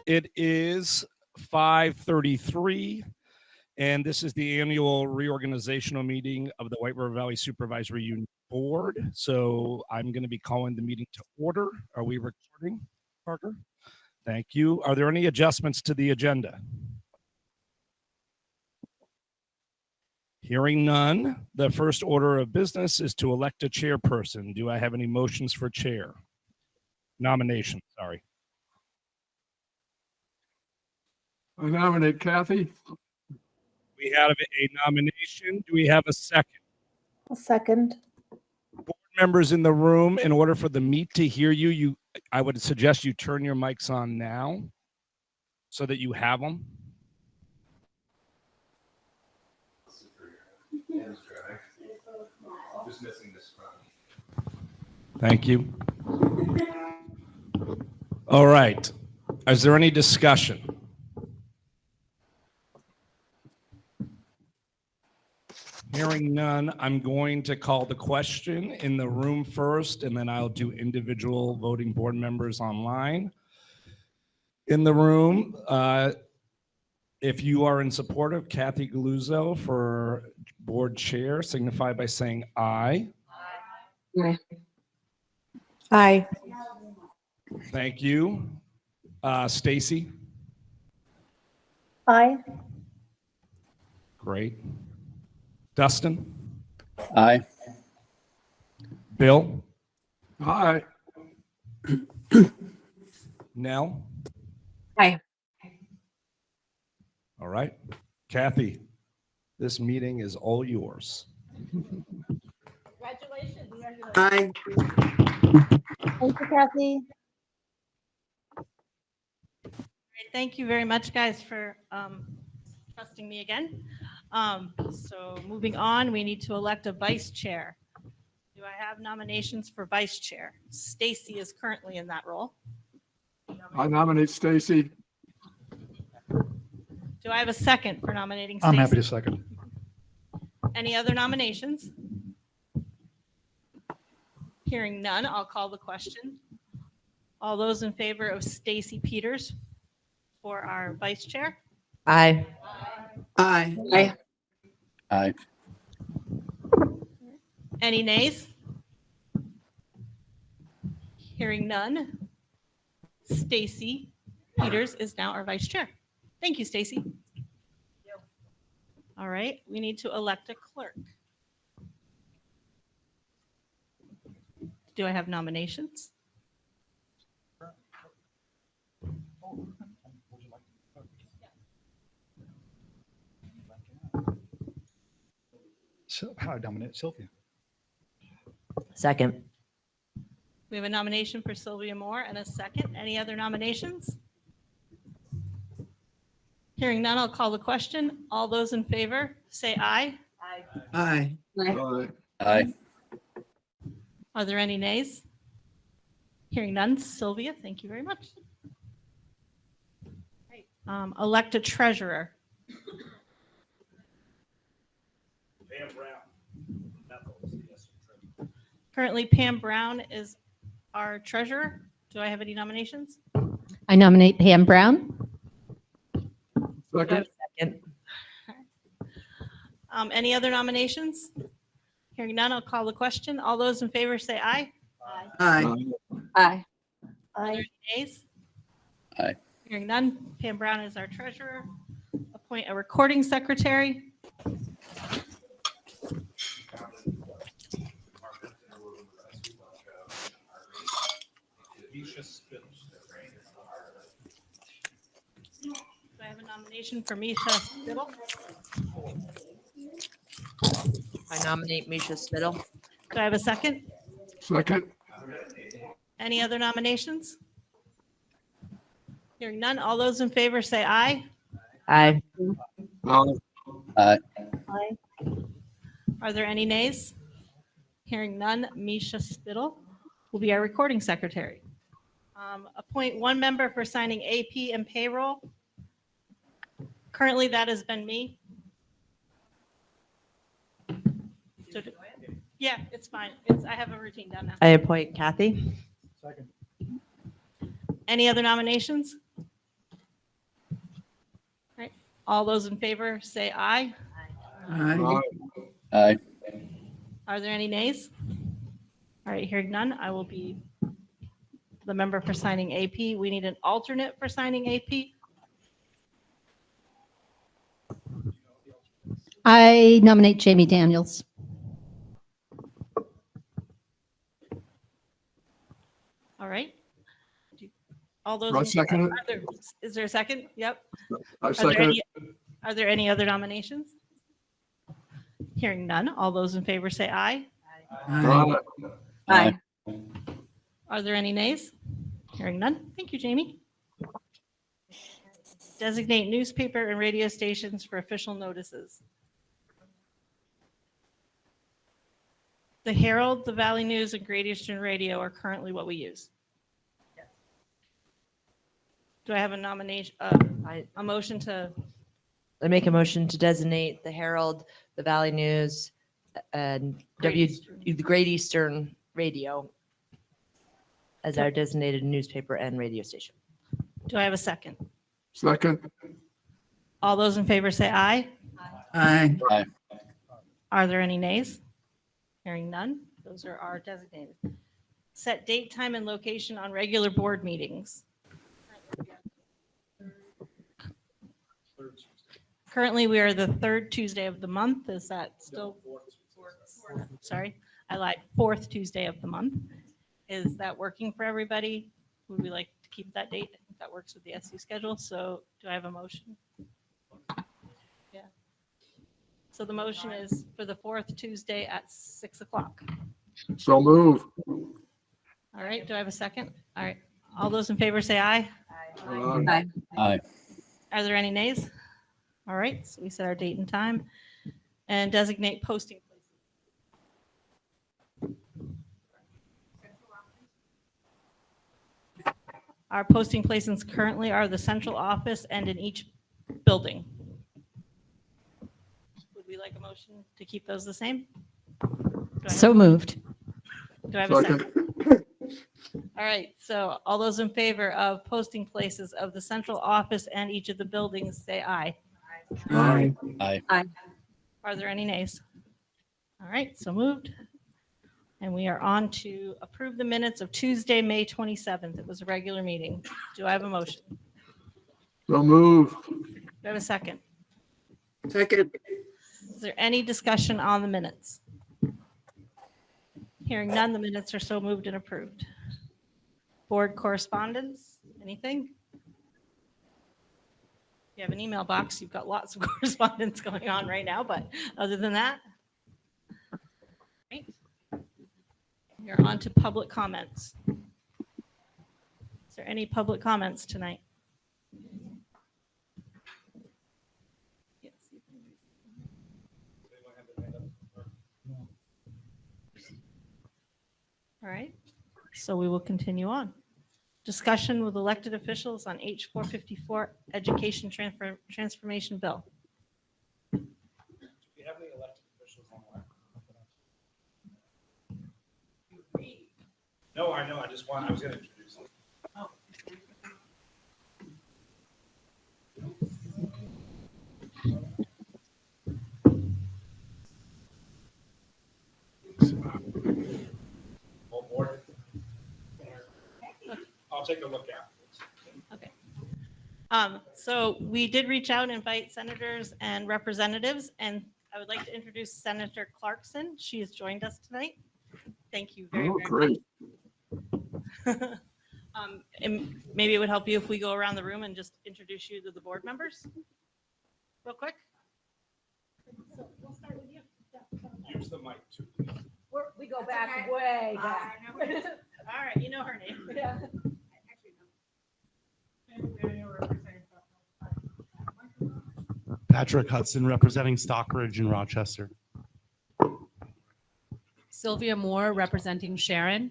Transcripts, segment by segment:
It is 5:33, and this is the annual reorganizational meeting of the White River Valley Supervisory Union Board. So I'm going to be calling the meeting to order. Are we recording, Parker? Thank you. Are there any adjustments to the agenda? Hearing none, the first order of business is to elect a chairperson. Do I have any motions for chair? Nomination, sorry. I nominate Kathy. We have a nomination. Do we have a second? A second. Board members in the room, in order for the meet to hear you, I would suggest you turn your mics on now so that you have them. Just missing this. Thank you. All right. Is there any discussion? Hearing none, I'm going to call the question in the room first, and then I'll do individual voting board members online. In the room, if you are in support of Kathy Galuzzo for board chair, signify by saying aye. Aye. Aye. Thank you. Stacy? Aye. Great. Dustin? Aye. Bill? Aye. Nell? Aye. All right. Kathy, this meeting is all yours. Congratulations. Aye. Thank you, Kathy. Thank you very much, guys, for trusting me again. So moving on, we need to elect a vice chair. Do I have nominations for vice chair? Stacy is currently in that role. I nominate Stacy. Do I have a second for nominating Stacy? I'm happy to second. Any other nominations? Hearing none, I'll call the question. All those in favor of Stacy Peters for our vice chair? Aye. Aye. Aye. Aye. Any nays? Hearing none, Stacy Peters is now our vice chair. Thank you, Stacy. All right, we need to elect a clerk. Do I have nominations? So how I nominate Sylvia. Second. We have a nomination for Sylvia Moore and a second. Any other nominations? Hearing none, I'll call the question. All those in favor, say aye. Aye. Aye. Aye. Are there any nays? Hearing none, Sylvia, thank you very much. Right. Elect a treasurer. Pam Brown. Currently, Pam Brown is our treasurer. Do I have any nominations? I nominate Pam Brown. Do I have Second. a second? Any other nominations? Hearing none, I'll call the question. All those in favor say aye. Aye. Aye. Are there Aye. any nays? Aye. Hearing none, Pam Brown is our treasurer. Appoint a recording secretary. Do I have a nomination for Misha Spittle? I nominate Misha Spittle. Do I have a second? Second. Any other nominations? Hearing none, all those in favor say aye. Aye. Aye. Aye. Aye. Are there any nays? Hearing none, Misha Spittle will be our recording secretary. Appoint one member for signing AP and payroll. Currently, that has been me. So yeah, it's fine. I have a routine done now. I appoint Kathy. Second. Any other nominations? All those in favor say aye. Aye. Aye. Are there any nays? All right, hearing none, I will be the member for signing AP. We need an alternate for signing AP. I nominate Jamie Daniels. All right. All those. I second it. Is there a second? Yep. I Are there second any, it. are there any other nominations? Hearing none, all those in favor say aye. Aye. Aye. Are there any nays? Hearing none. Thank you, Jamie. Designate newspaper and radio stations for official notices. The Herald, the Valley News, and Great Eastern Radio are currently what we use. Do I have a nomination, a motion to, I make a motion to designate the Herald, the Valley News, and the Great Eastern Radio as our designated newspaper and radio station. do I have a second? Second. All those in favor say aye. Aye. Aye. Are there any nays? Hearing none, those are our designated. Set date, time, and location on regular board meetings. Currently, we are the third Tuesday of the month. Is that still? Sorry, I lied. Fourth Tuesday of the month. Is that working for everybody? Would we like to keep that date? I think that works with the SU schedule. So do I have a motion? Yeah. So the motion is for the fourth Tuesday at 6 o'clock. So move. All right. Do I have a second? All right. All those in favor say aye. Aye. Aye. Are there any nays? All right. So we set our date and time and designate posting places. Our posting places currently are the central office and in each building. Would we like a motion to keep those the same? So moved. Do I have a second? Second. All right, so all those in favor of posting places of the central office and each of the buildings, say aye. Aye. Aye. Are there any nays? All right, so moved. And we are on to approve the minutes of Tuesday, May 27th. It was a regular meeting. Do I have a motion? So move. Do I have a second? Second. Is there any discussion on the minutes? Hearing none, the minutes are so moved and approved. Board correspondence, anything? You have an email box, you've got lots of correspondence going on right now, but other than that, right. You're on to public comments. Is there any public comments tonight? Yes. All right, so we will continue on. Discussion with elected officials on H454 Education Transformation Bill. Do we have any elected officials online? No, I know. I was going to introduce them. Full board. I'll take a look afterwards. Okay. So we did reach out and invite senators and representatives, and I would like to introduce Senator Clarkson. She has joined us tonight. Thank you very, Oh, very much. great. And maybe it would help you if we go around the room and just introduce you to the board members real quick. So we'll start with you. Use the mic too. We go back way back. All right, you know her name. Yeah. Patrick Hudson, representing Stockbridge and Rochester. Sylvia Moore, representing Sharon.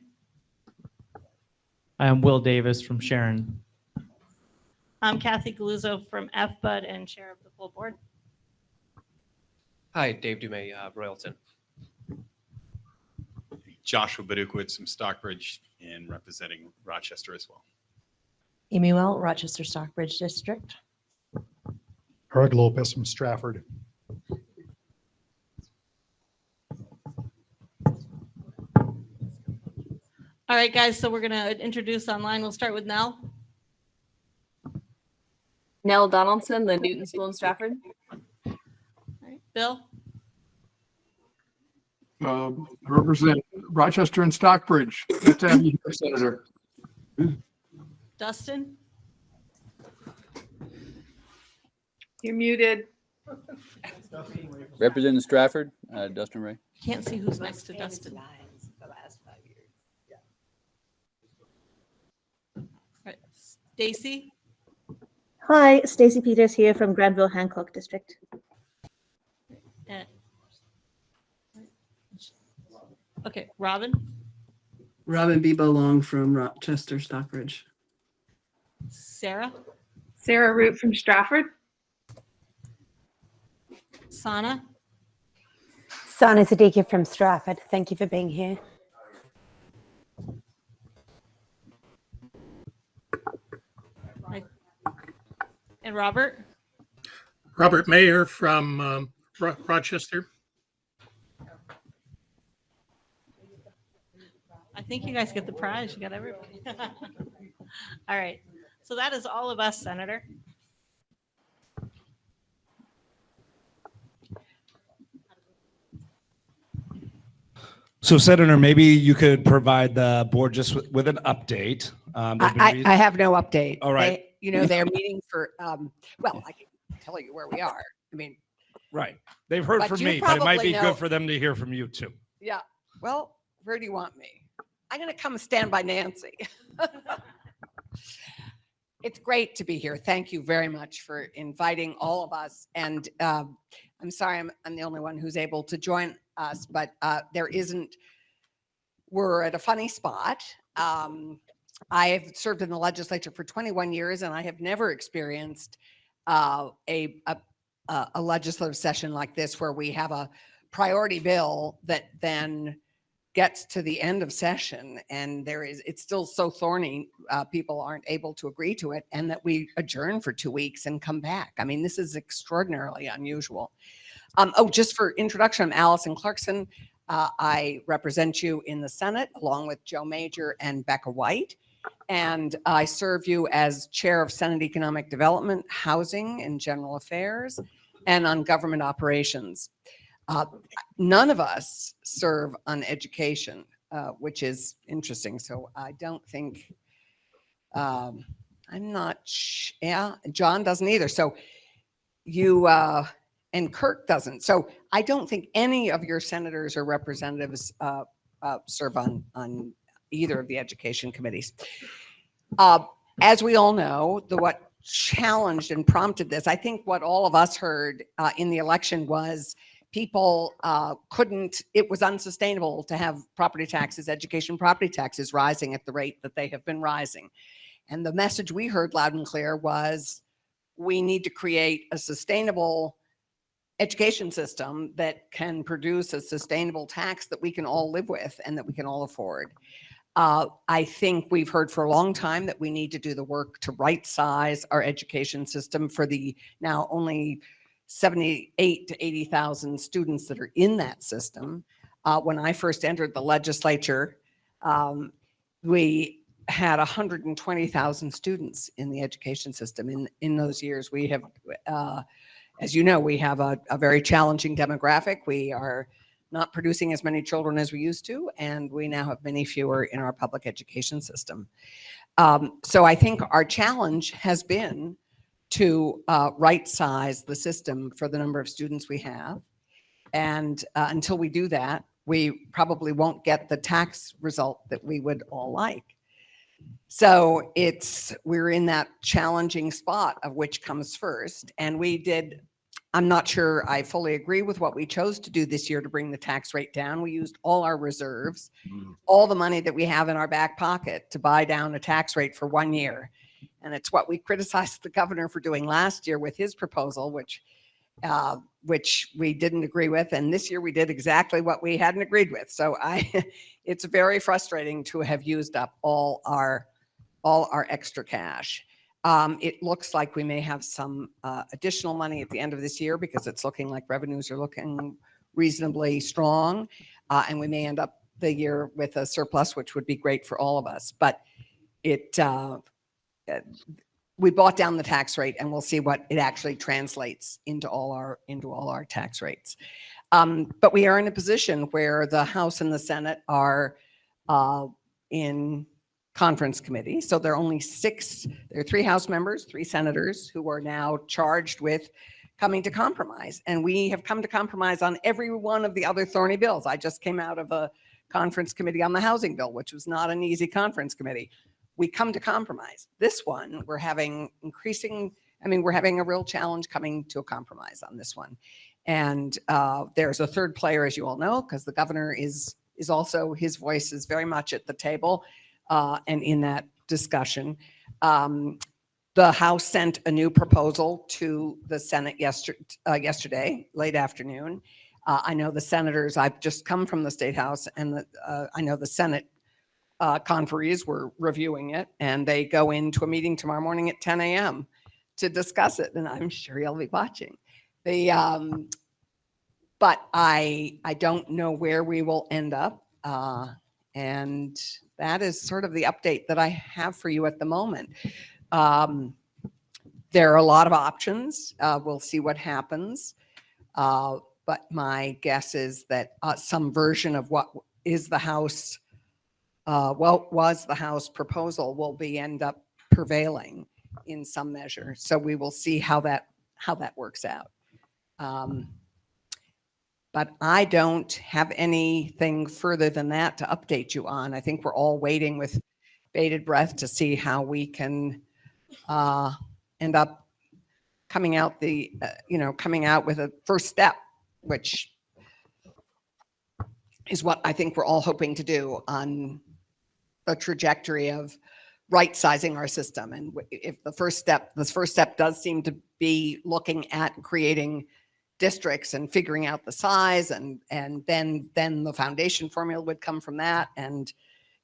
I am Will Davis from Sharon. I'm Kathy Galuzzo from FBUD and chair of the full board. Hi, Dave Dumay, Royalton. Joshua Badukowitz from Stockbridge and representing Rochester as well. Amy Well, Rochester Stockbridge District. Herg Lopez from Stratford. All right, guys, so we're going to introduce online. We'll start with Nell. Nell Donaldson, the Newton School in Stratford. All right, Bill. Represent Rochester and Stockbridge. Good to have you here, Senator. Dustin. You're muted. Representing Stratford, Dustin Ray. Can't see who's next to Dustin. All right, Stacy. Hi, Stacy Peters here from Granville Hancock District. Okay, Robin. Robin Bebo Long from Rochester, Stockbridge. Sarah. Sarah Root from Stratford. Sana. Sana Siddiqui from Stratford. Thank you for being here. And Robert. Robert Mayer from Rochester. I think you guys get the prize. You got everybody. All right. So that is all of us, Senator. So Senator, maybe you could provide the board just with an update. I have no update. All right. They're meeting for, well, I can tell you where we are. I mean. Right. They've heard But from you me, but it might be probably know- good for them to hear from you too. Yeah. Well, where do you want me? I'm going to come stand by Nancy. It's great to be here. Thank you very much for inviting all of us. And I'm sorry, I'm the only one who's able to join us, but we're at a funny spot. I have served in the legislature for 21 years, and I have never experienced a legislative session like this where we have a priority bill that then gets to the end of session and it's still so thorny, people aren't able to agree to it, and that we adjourn for 2 weeks and come back. I mean, this is extraordinarily unusual. Just for introduction, I'm Allison Clarkson. I represent you in the Senate along with Joe Major and Becca White. And I serve you as chair of Senate Economic Development, Housing and General Affairs, and on government operations. None of us serve on education, which is interesting. So I don't think, I'm not, yeah, John doesn't either. So you, and Kirk doesn't. So I don't think any of your senators or representatives serve on either of the education committees. As we all know, what challenged and prompted this, I think what all of us heard in the election was people it was unsustainable to have property taxes, education property taxes rising at the rate that they have been rising. And the message we heard loud and clear was we need to create a sustainable education system that can produce a sustainable tax that we can all live with and that we can all afford. I think we've heard for a long time that we need to do the work to right size our education system for the now only 78 to 80,000 students that are in that system. When I first entered the legislature, we had 120,000 students in the education system. In those years, we have, as you know, we have a very challenging demographic. We are not producing as many children as we used to, and we now have many fewer in our public education system. So I think our challenge has been to right size the system for the number of students we have. And until we do that, we probably won't get the tax result that we would all like. So we're in that challenging spot of which comes first. And I'm not sure I fully agree with what we chose to do this year to bring the tax rate down. We used all our reserves, all the money that we have in our back pocket to buy down a tax rate for 1 year. And it's what we criticized the governor for doing last year with his proposal, which we didn't agree with. And this year we did exactly what we hadn't agreed with. So it's very frustrating to have used up all our extra cash. It looks like we may have some additional money at the end of this year because it's looking like revenues are looking reasonably strong. And we may end up the year with a surplus, which would be great for all of us. But we brought down the tax rate, and we'll see what it actually translates into all our tax rates. But we are in a position where the House and the Senate are in conference committee. So there are only there are 3 House members, 3 senators who are now charged with coming to compromise. And we have come to compromise on every one of the other thorny bills. I just came out of a conference committee on the housing bill, which was not an easy conference committee. We come to compromise. This one, we're having a real challenge coming to a compromise on this one. And there's a third player, as you all know, because the governor is also, his voice is very much at the table and in that discussion. The House sent a new proposal to the Senate yesterday, late afternoon. I know the senators, I've just come from the State House, and I know the Senate conferees were reviewing it, and they go into a meeting tomorrow morning at 10 a.m. to discuss it, and I'm sure you'll be watching. But I don't know where we will end up, and that is sort of the update that I have for you at the moment. There are a lot of options. We'll see what happens. But my guess is that some version of what is the House, was the House proposal will end up prevailing in some measure. So we will see how that works out. But I don't have anything further than that to update you on. I think we're all waiting with bated breath to see how we can end up coming out with a first step, which is what I think we're all hoping to do on the trajectory of right-sizing our system. And if this first step does seem to be looking at creating districts and figuring out the size, and then the foundation formula would come from that. And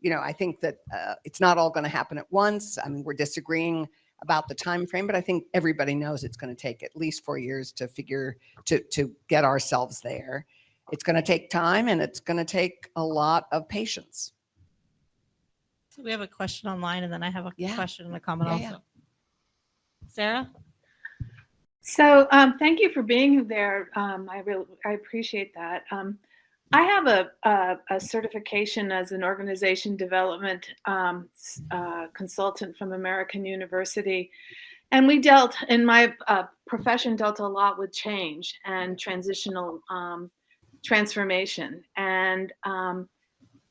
I think that it's not all going to happen at once. I mean, we're disagreeing about the time frame, but I think everybody knows it's going to take at least 4 years to get ourselves there. It's going to take time, and it's going to take a lot of patience. We have a question online, and then I have a question and a comment also. Yeah. Sarah? So thank you for being there. I appreciate that. I have a certification as an organization development consultant from American University. And we in my profession, dealt a lot with change and transitional transformation. And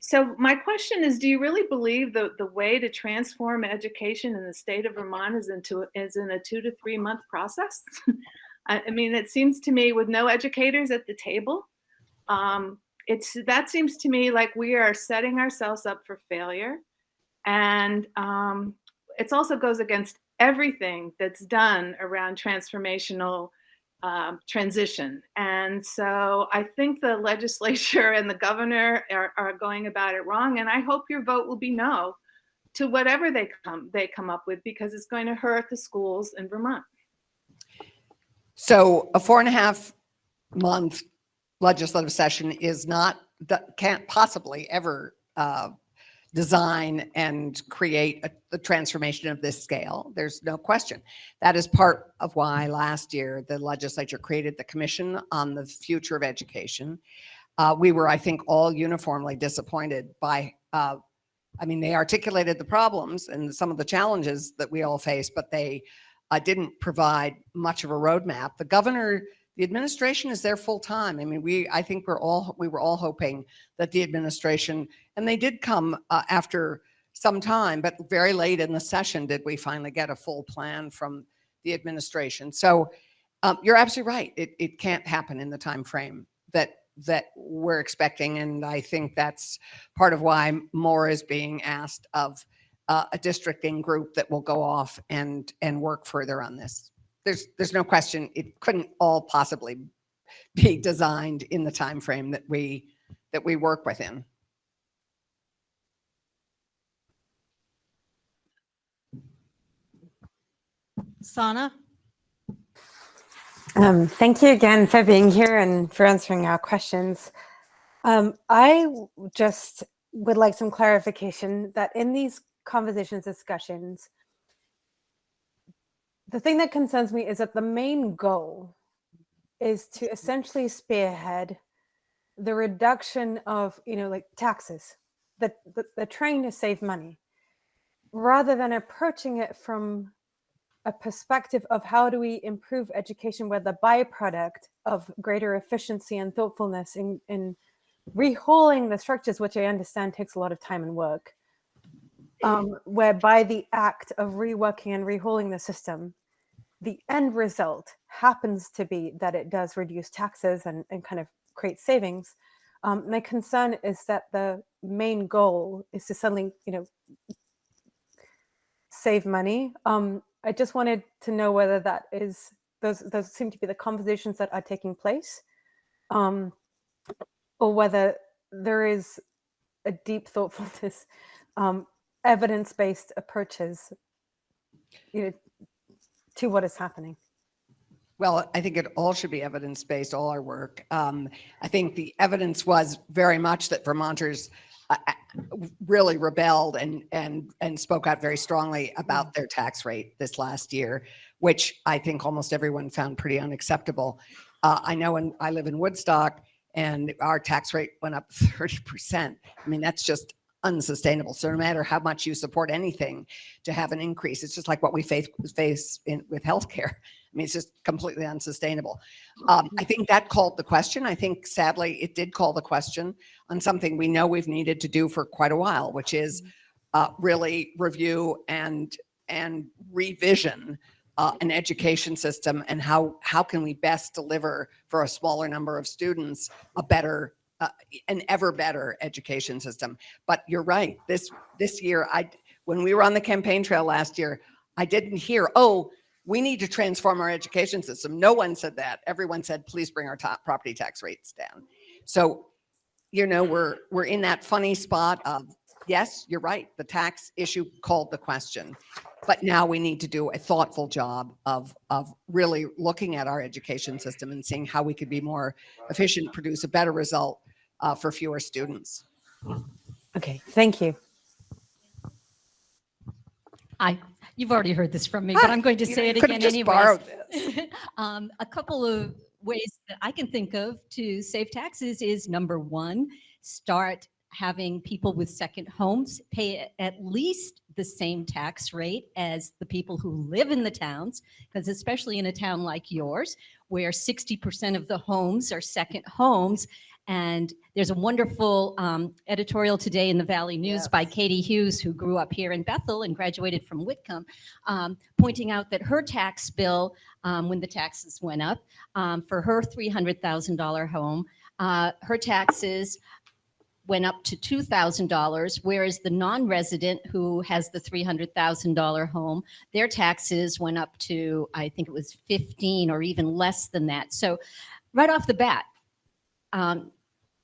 so my question is, do you really believe the way to transform education in the state of Vermont is in a 2 to 3 month process? I mean, it seems to me, with no educators at the table, that seems to me like we are setting ourselves up for failure. And it also goes against everything that's done around transformational transition. And so I think the legislature and the governor are going about it wrong. And I hope your vote will be no to whatever they come up with, because it's going to hurt the schools in Vermont. So a 4.5 month legislative session can't possibly ever design and create the transformation of this scale. There's no question. That is part of why last year the legislature created the Commission on the Future of Education. We were, I think, all uniformly disappointed by, they articulated the problems and some of the challenges that we all face, but they didn't provide much of a roadmap. The administration is there full time. I mean, I think we were all hoping that the administration, and they did come after some time, but very late in the session did we finally get a full plan from the administration. So you're absolutely right. It can't happen in the time frame that we're expecting, and I think that's part of why more is being asked of a districting group that will go off and work further on this. There's no question it couldn't all possibly be designed in the time frame that we work within. Sana? Thank you again for being here and for answering our questions. I just would like some clarification that in these conversations, discussions, the thing that concerns me is that the main goal is to essentially spearhead the reduction of, like taxes, that they're trying to save money, rather than approaching it from a perspective of how do we improve education where the byproduct of greater efficiency and thoughtfulness in rehauling the structures, which I understand takes a lot of time and work, where by the act of reworking and rehauling the system, the end result happens to be that it does reduce taxes and kind of create savings. My concern is that the main goal is to suddenly, save money. I just wanted to know whether that is, those seem to be the conversations that are taking place, or whether there is a deep thoughtfulness, evidence-based approaches, to what is happening. Well, I think it all should be evidence-based, all our work. I think the evidence was very much that Vermonters really rebelled and spoke out very strongly about their tax rate this last year, which I think almost everyone found pretty unacceptable. I know I live in Woodstock, and our tax rate went up 30%. I mean, that's just unsustainable. So no matter how much you support anything, to have an increase, it's just like what we face with healthcare. I mean, it's just completely unsustainable. I think that called the question. I think, sadly, it did call the question on something we know we've needed to do for quite a while, which is really review and revision an education system, and how can we best deliver for a smaller number of students a better, an ever better education system. But you're right. This year, when we were on the campaign trail last year, I didn't hear, oh, we need to transform our education system. No one said that. Everyone said, please bring our top property tax rates down. So, we're in that funny spot of, yes, you're right. The tax issue called the question, but now we need to do a thoughtful job of really looking at our education system and seeing how we could be more efficient, produce a better result for fewer students. Okay, thank you. You've already heard this from me, but I'm going to say it again anyways. Borrowed this. A couple of ways that I can think of to save taxes is, number one, start having people with second homes pay at least the same tax rate as the people who live in the towns, because especially in a town like yours, where 60% of the homes are second homes. And there's a wonderful editorial today in the Valley News by Katie Hughes, who grew up here in Bethel and graduated from Whitcomb, pointing out that her tax bill, when the taxes went up, for her $300,000 home, her taxes went up to $2,000, whereas the non-resident who has the $300,000 home, their taxes went up to, I think it was 15 or even less than that. So right off the bat,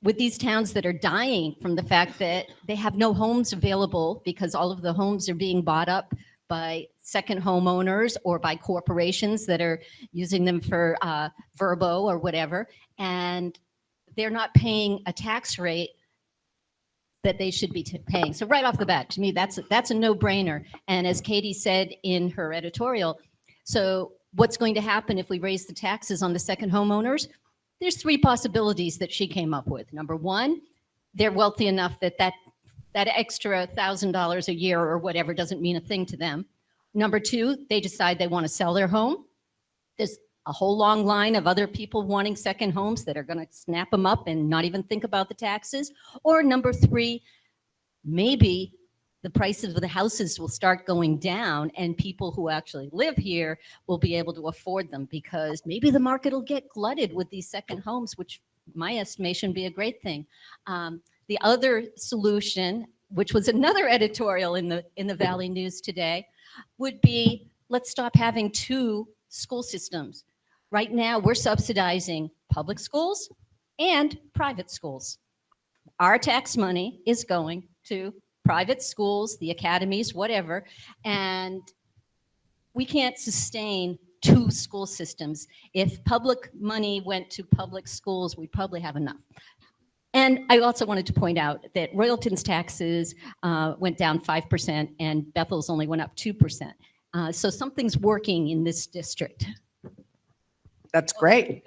with these towns that are dying from the fact that they have no homes available because all of the homes are being bought up by second homeowners or by corporations that are using them for Verbo or whatever, and they're not paying a tax rate that they should be paying. So right off the bat, to me, that's a no-brainer. And as Katie said in her editorial, so what's going to happen if we raise the taxes on the second homeowners? There's three possibilities that she came up with. Number one, they're wealthy enough that extra $1,000 a year or whatever doesn't mean a thing to them. Number two, they decide they want to sell their home. There's a whole long line of other people wanting second homes that are going to snap them up and not even think about the taxes. Or number three, maybe the prices of the houses will start going down and people who actually live here will be able to afford them, because maybe the market will get glutted with these second homes, which my estimation be a great thing. The other solution, which was another editorial in the Valley News today, would be, let's stop having two school systems. Right now, we're subsidizing public schools and private schools. Our tax money is going to private schools, the academies, whatever, and we can't sustain two school systems. If public money went to public schools, we'd probably have enough. And I also wanted to point out that Royalton's taxes went down 5% and Bethel's only went up 2%. So something's working in this district. That's great.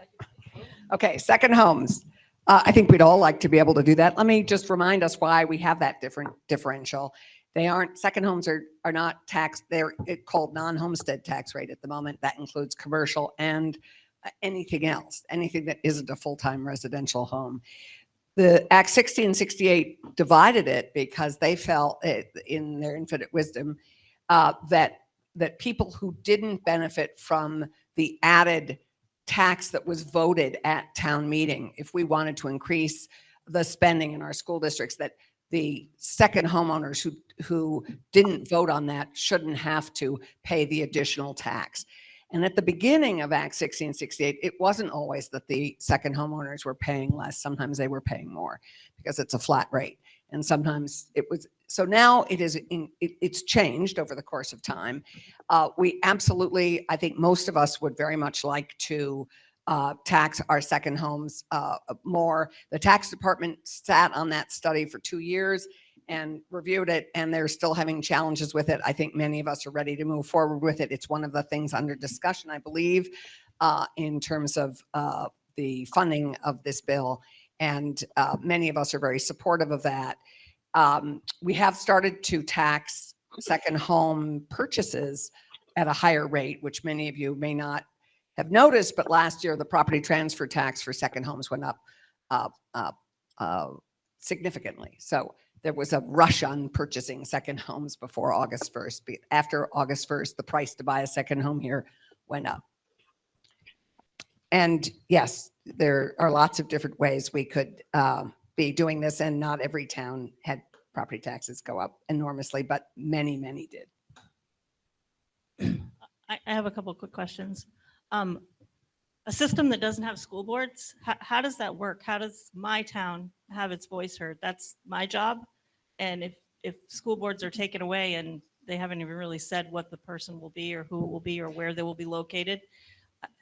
Okay, second homes. I think we'd all like to be able to do that. Let me just remind us why we have that different differential. They aren't, second homes are not taxed. They're called non-homestead tax rate at the moment. That includes commercial and anything else, anything that isn't a full-time residential home. The Act 60 and 68 divided it because they felt in their infinite wisdom that people who didn't benefit from the added tax that was voted at town meeting, if we wanted to increase the spending in our school districts, that the second homeowners who didn't vote on that shouldn't have to pay the additional tax. And at the beginning of Act 60 and 68, it wasn't always that the second homeowners were paying less. Sometimes they were paying more because it's a flat rate. And sometimes it was, so now it's changed over the course of time. We absolutely, I think most of us would very much like to tax our second homes more. The tax department sat on that study for 2 years and reviewed it, and they're still having challenges with it. I think many of us are ready to move forward with it. It's one of the things under discussion, I believe, in terms of the funding of this bill. And many of us are very supportive of that. We have started to tax second home purchases at a higher rate, which many of you may not have noticed, but last year the property transfer tax for second homes went up significantly. So there was a rush on purchasing second homes before August 1st. But after August 1st, the price to buy a second home here went up. And yes, there are lots of different ways we could be doing this, and not every town had property taxes go up enormously, but many, many did. I have a couple of quick questions. A system that doesn't have school boards, how does that work? How does my town have its voice heard? That's my job. And if school boards are taken away and they haven't even really said what the person will be or who it will be or where they will be located,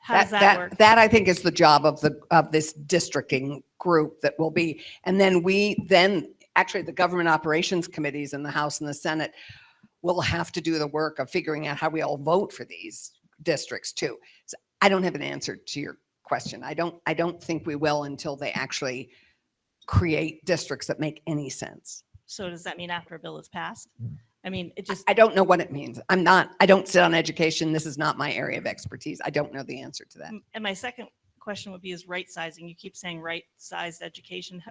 how does that work? That I think is the job of this districting group that will be, and then actually the government operations committees in the House and the Senate will have to do the work of figuring out how we all vote for these districts too. So I don't have an answer to your question. I don't think we will until they actually create districts that make any sense. So does that mean after a bill is passed? I mean, it just. I don't know what it means. I don't sit on education. This is not my area of expertise. I don't know the answer to that. And my second question would be is right sizing. You keep saying right sized education.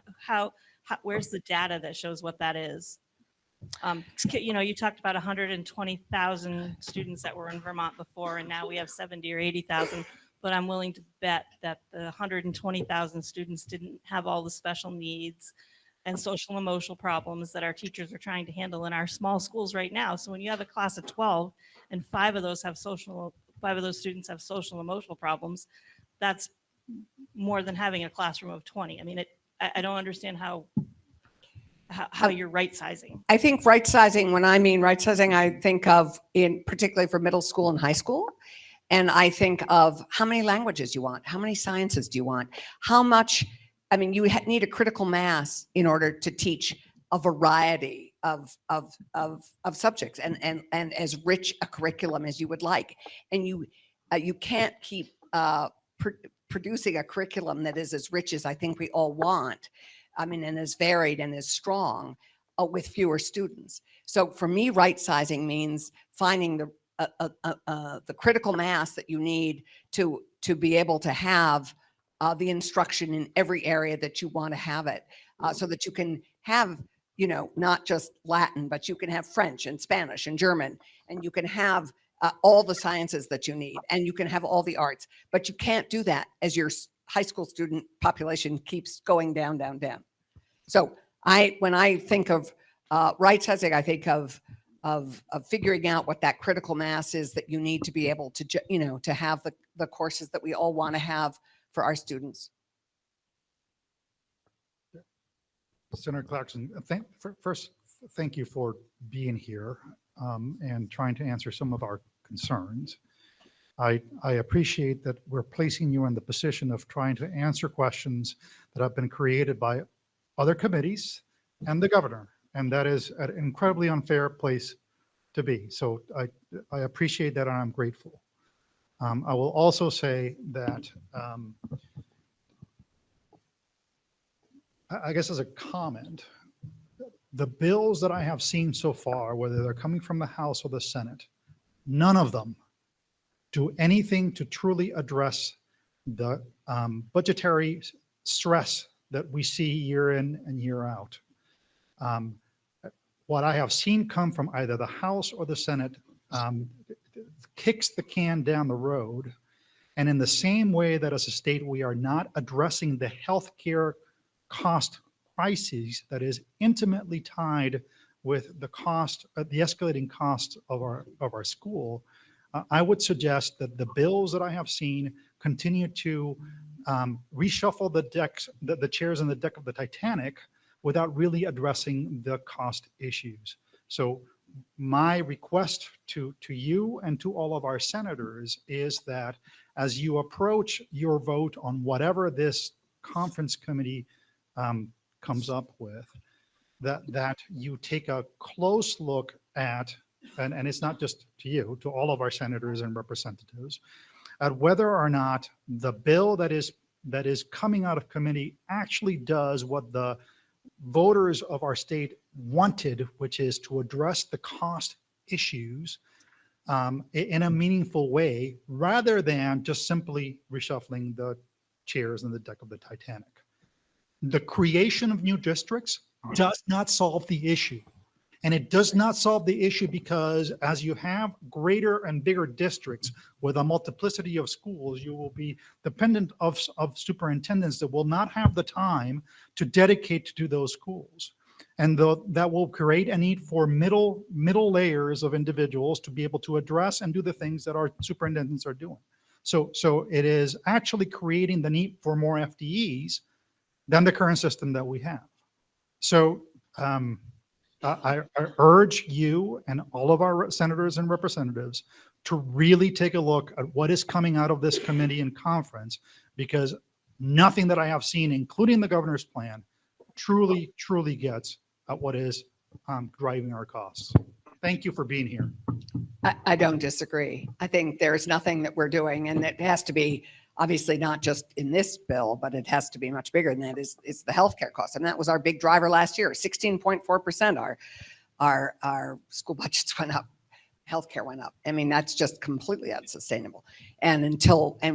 Where's the data that shows what that is? You talked about 120,000 students that were in Vermont before, and now we have 70 or 80,000. But I'm willing to bet that the 120,000 students didn't have all the special needs and social and emotional problems that our teachers are trying to handle in our small schools right now. So when you have a class of 12 and 5 of those students have social and emotional problems, that's more than having a classroom of 20. I mean, I don't understand how you're right sizing. I think right sizing, when I mean right sizing, I think of particularly for middle school and high school. And I think of how many languages you want, how many sciences do you want, how much, I mean, you need a critical mass in order to teach a variety of subjects and as rich a curriculum as you would like. And you can't keep producing a curriculum that is as rich as I think we all want. I mean, and as varied and as strong with fewer students. So for me, right sizing means finding the critical mass that you need to be able to have the instruction in every area that you want to have it, so that you can have, not just Latin, but you can have French and Spanish and German, and you can have all the sciences that you need, and you can have all the arts. But you can't do that as your high school student population keeps going down, down, down. So when I think of right sizing, I think of figuring out what that critical mass is that you need to be able to, to have the courses that we all want to have for our students. Senator Clarkson, first, thank you for being here and trying to answer some of our concerns. I appreciate that we're placing you in the position of trying to answer questions that have been created by other committees and the governor, and that is an incredibly unfair place to be. So I appreciate that, and I'm grateful. I will also say that I guess as a comment, the bills that I have seen so far, whether they're coming from the House or the Senate, none of them do anything to truly address the budgetary stress that we see year in and year out. What I have seen come from either the House or the Senate kicks the can down the road. And in the same way that as a state, we are not addressing the healthcare cost crises that is intimately tied with the cost, the escalating costs of our school, I would suggest that the bills that I have seen continue to reshuffle the decks, the chairs in the deck of the Titanic without really addressing the cost issues. So my request to you and to all of our senators is that as you approach your vote on whatever this conference committee comes up with, that you take a close look at, and it's not just to you, to all of our senators and representatives, at whether or not the bill that is coming out of committee actually does what the voters of our state wanted, which is to address the cost issues in a meaningful way, rather than just simply reshuffling the chairs in the deck of the Titanic. The creation of new districts does not solve the issue. And it does not solve the issue because as you have greater and bigger districts with a multiplicity of schools, you will be dependent of superintendents that will not have the time to dedicate to those schools. And that will create a need for middle layers of individuals to be able to address and do the things that our superintendents are doing. So it is actually creating the need for more FTEs than the current system that we have. So I urge you and all of our senators and representatives to really take a look at what is coming out of this committee and conference, because nothing that I have seen, including the governor's plan, truly gets at what is driving our costs. Thank you for being here. I don't disagree. I think there's nothing that we're doing, and it has to be obviously not just in this bill, but it has to be much bigger than that, is the healthcare costs. And that was our big driver last year, 16.4%. Our school budgets went up, healthcare went up. I mean, that's just completely unsustainable. And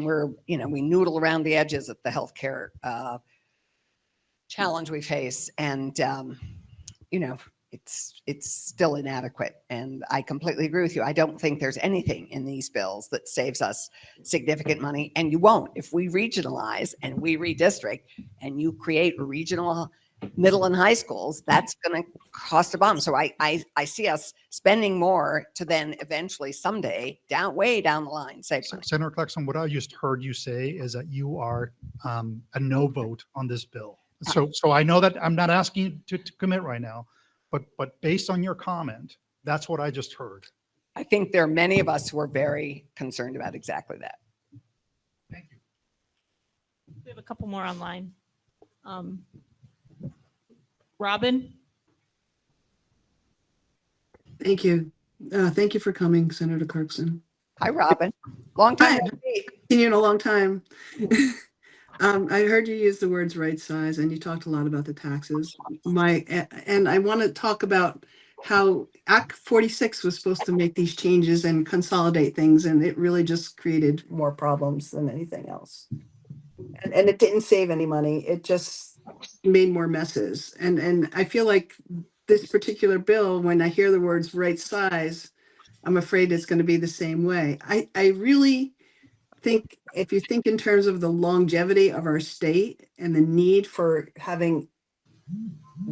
we're, we noodle around the edges of the healthcare challenge we face. And, it's still inadequate. And I completely agree with you. I don't think there's anything in these bills that saves us significant money. And you won't. If we regionalize and we redistrict and you create regional middle and high schools, that's going to cost a bomb. So I see us spending more to then eventually someday way down the line save money. Senator Clarkson, what I just heard you say is that you are a no vote on this bill. So I know that I'm not asking you to commit right now, but based on your comment, that's what I just heard. I think there are many of us who are very concerned about exactly that. Thank you. We have a couple more online. Robin? Thank you. Thank you for coming, Senator Clarkson. Hi, Robin. Long time. Seen you in a long time. I heard you use the words right size, and you talked a lot about the taxes. And I want to talk about how Act 46 was supposed to make these changes and consolidate things, and it really just created more problems than anything else. And it didn't save any money. It just made more messes. And I feel like this particular bill, when I hear the words right size, I'm afraid it's going to be the same way. I really think if you think in terms of the longevity of our state and the need for having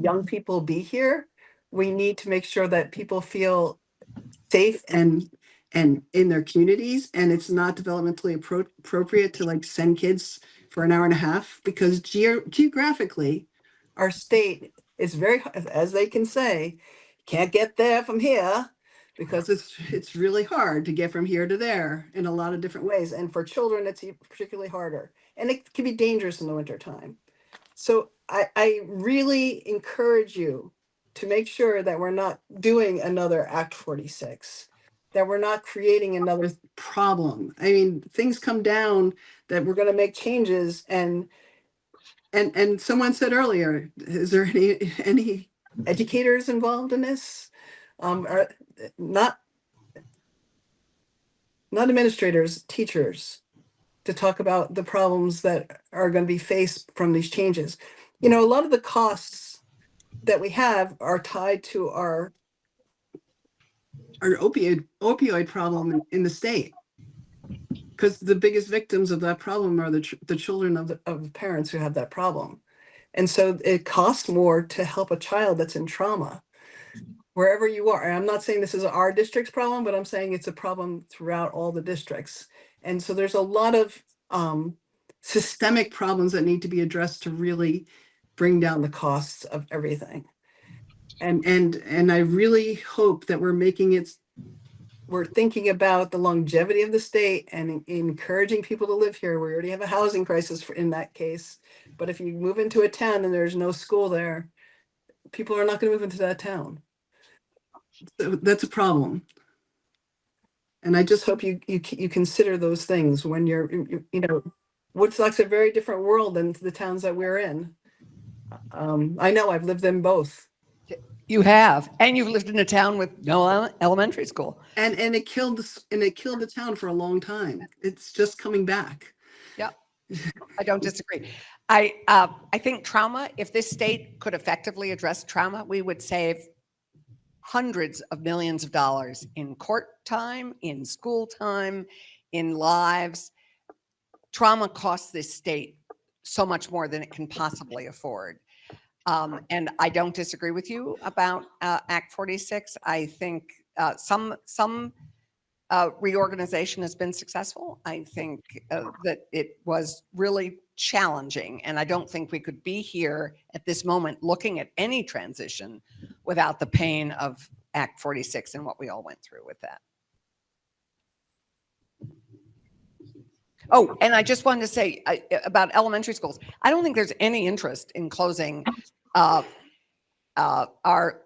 young people be here, we need to make sure that people feel safe and in their communities, and it's not developmentally appropriate to like send kids for an hour and a half, because geographically our state is very, as they can say, can't get there from here because it's really hard to get from here to there in a lot of different ways. And for children, it's particularly harder. And it can be dangerous in the wintertime. So I really encourage you to make sure that we're not doing another Act 46, that we're not creating another problem. I mean, things come down that we're going to make changes, and someone said earlier, is there any educators involved in this? Are not administrators, teachers, to talk about the problems that are going to be faced from these changes. You know, a lot of the costs that we have are tied to our opioid problem in the state, because the biggest victims of that problem are the children of the parents who have that problem. And so it costs more to help a child that's in trauma wherever you are. And I'm not saying this is our district's problem, but I'm saying it's a problem throughout all the districts. And so there's a lot of systemic problems that need to be addressed to really bring down the costs of everything. And I really hope that we're thinking about the longevity of the state and encouraging people to live here. We already have a housing crisis in that case. But if you move into a town and there's no school there, people are not going to move into that town. So that's a problem. And I just hope you consider those things when Woodstock's a very different world than the towns that we're in. I know, I've lived in both. You have, and you've lived in a town with no elementary school. And it killed the town for a long time. It's just coming back. Yep. I don't disagree. I think trauma, if this state could effectively address trauma, we would save hundreds of millions of dollars in court time, in school time, in lives. Trauma costs this state so much more than it can possibly afford. And I don't disagree with you about Act 46. I think some reorganization has been successful. I think that it was really challenging, and I don't think we could be here at this moment looking at any transition without the pain of Act 46 and what we all went through with that. Oh, and I just wanted to say about elementary schools. I don't think there's any interest in closing our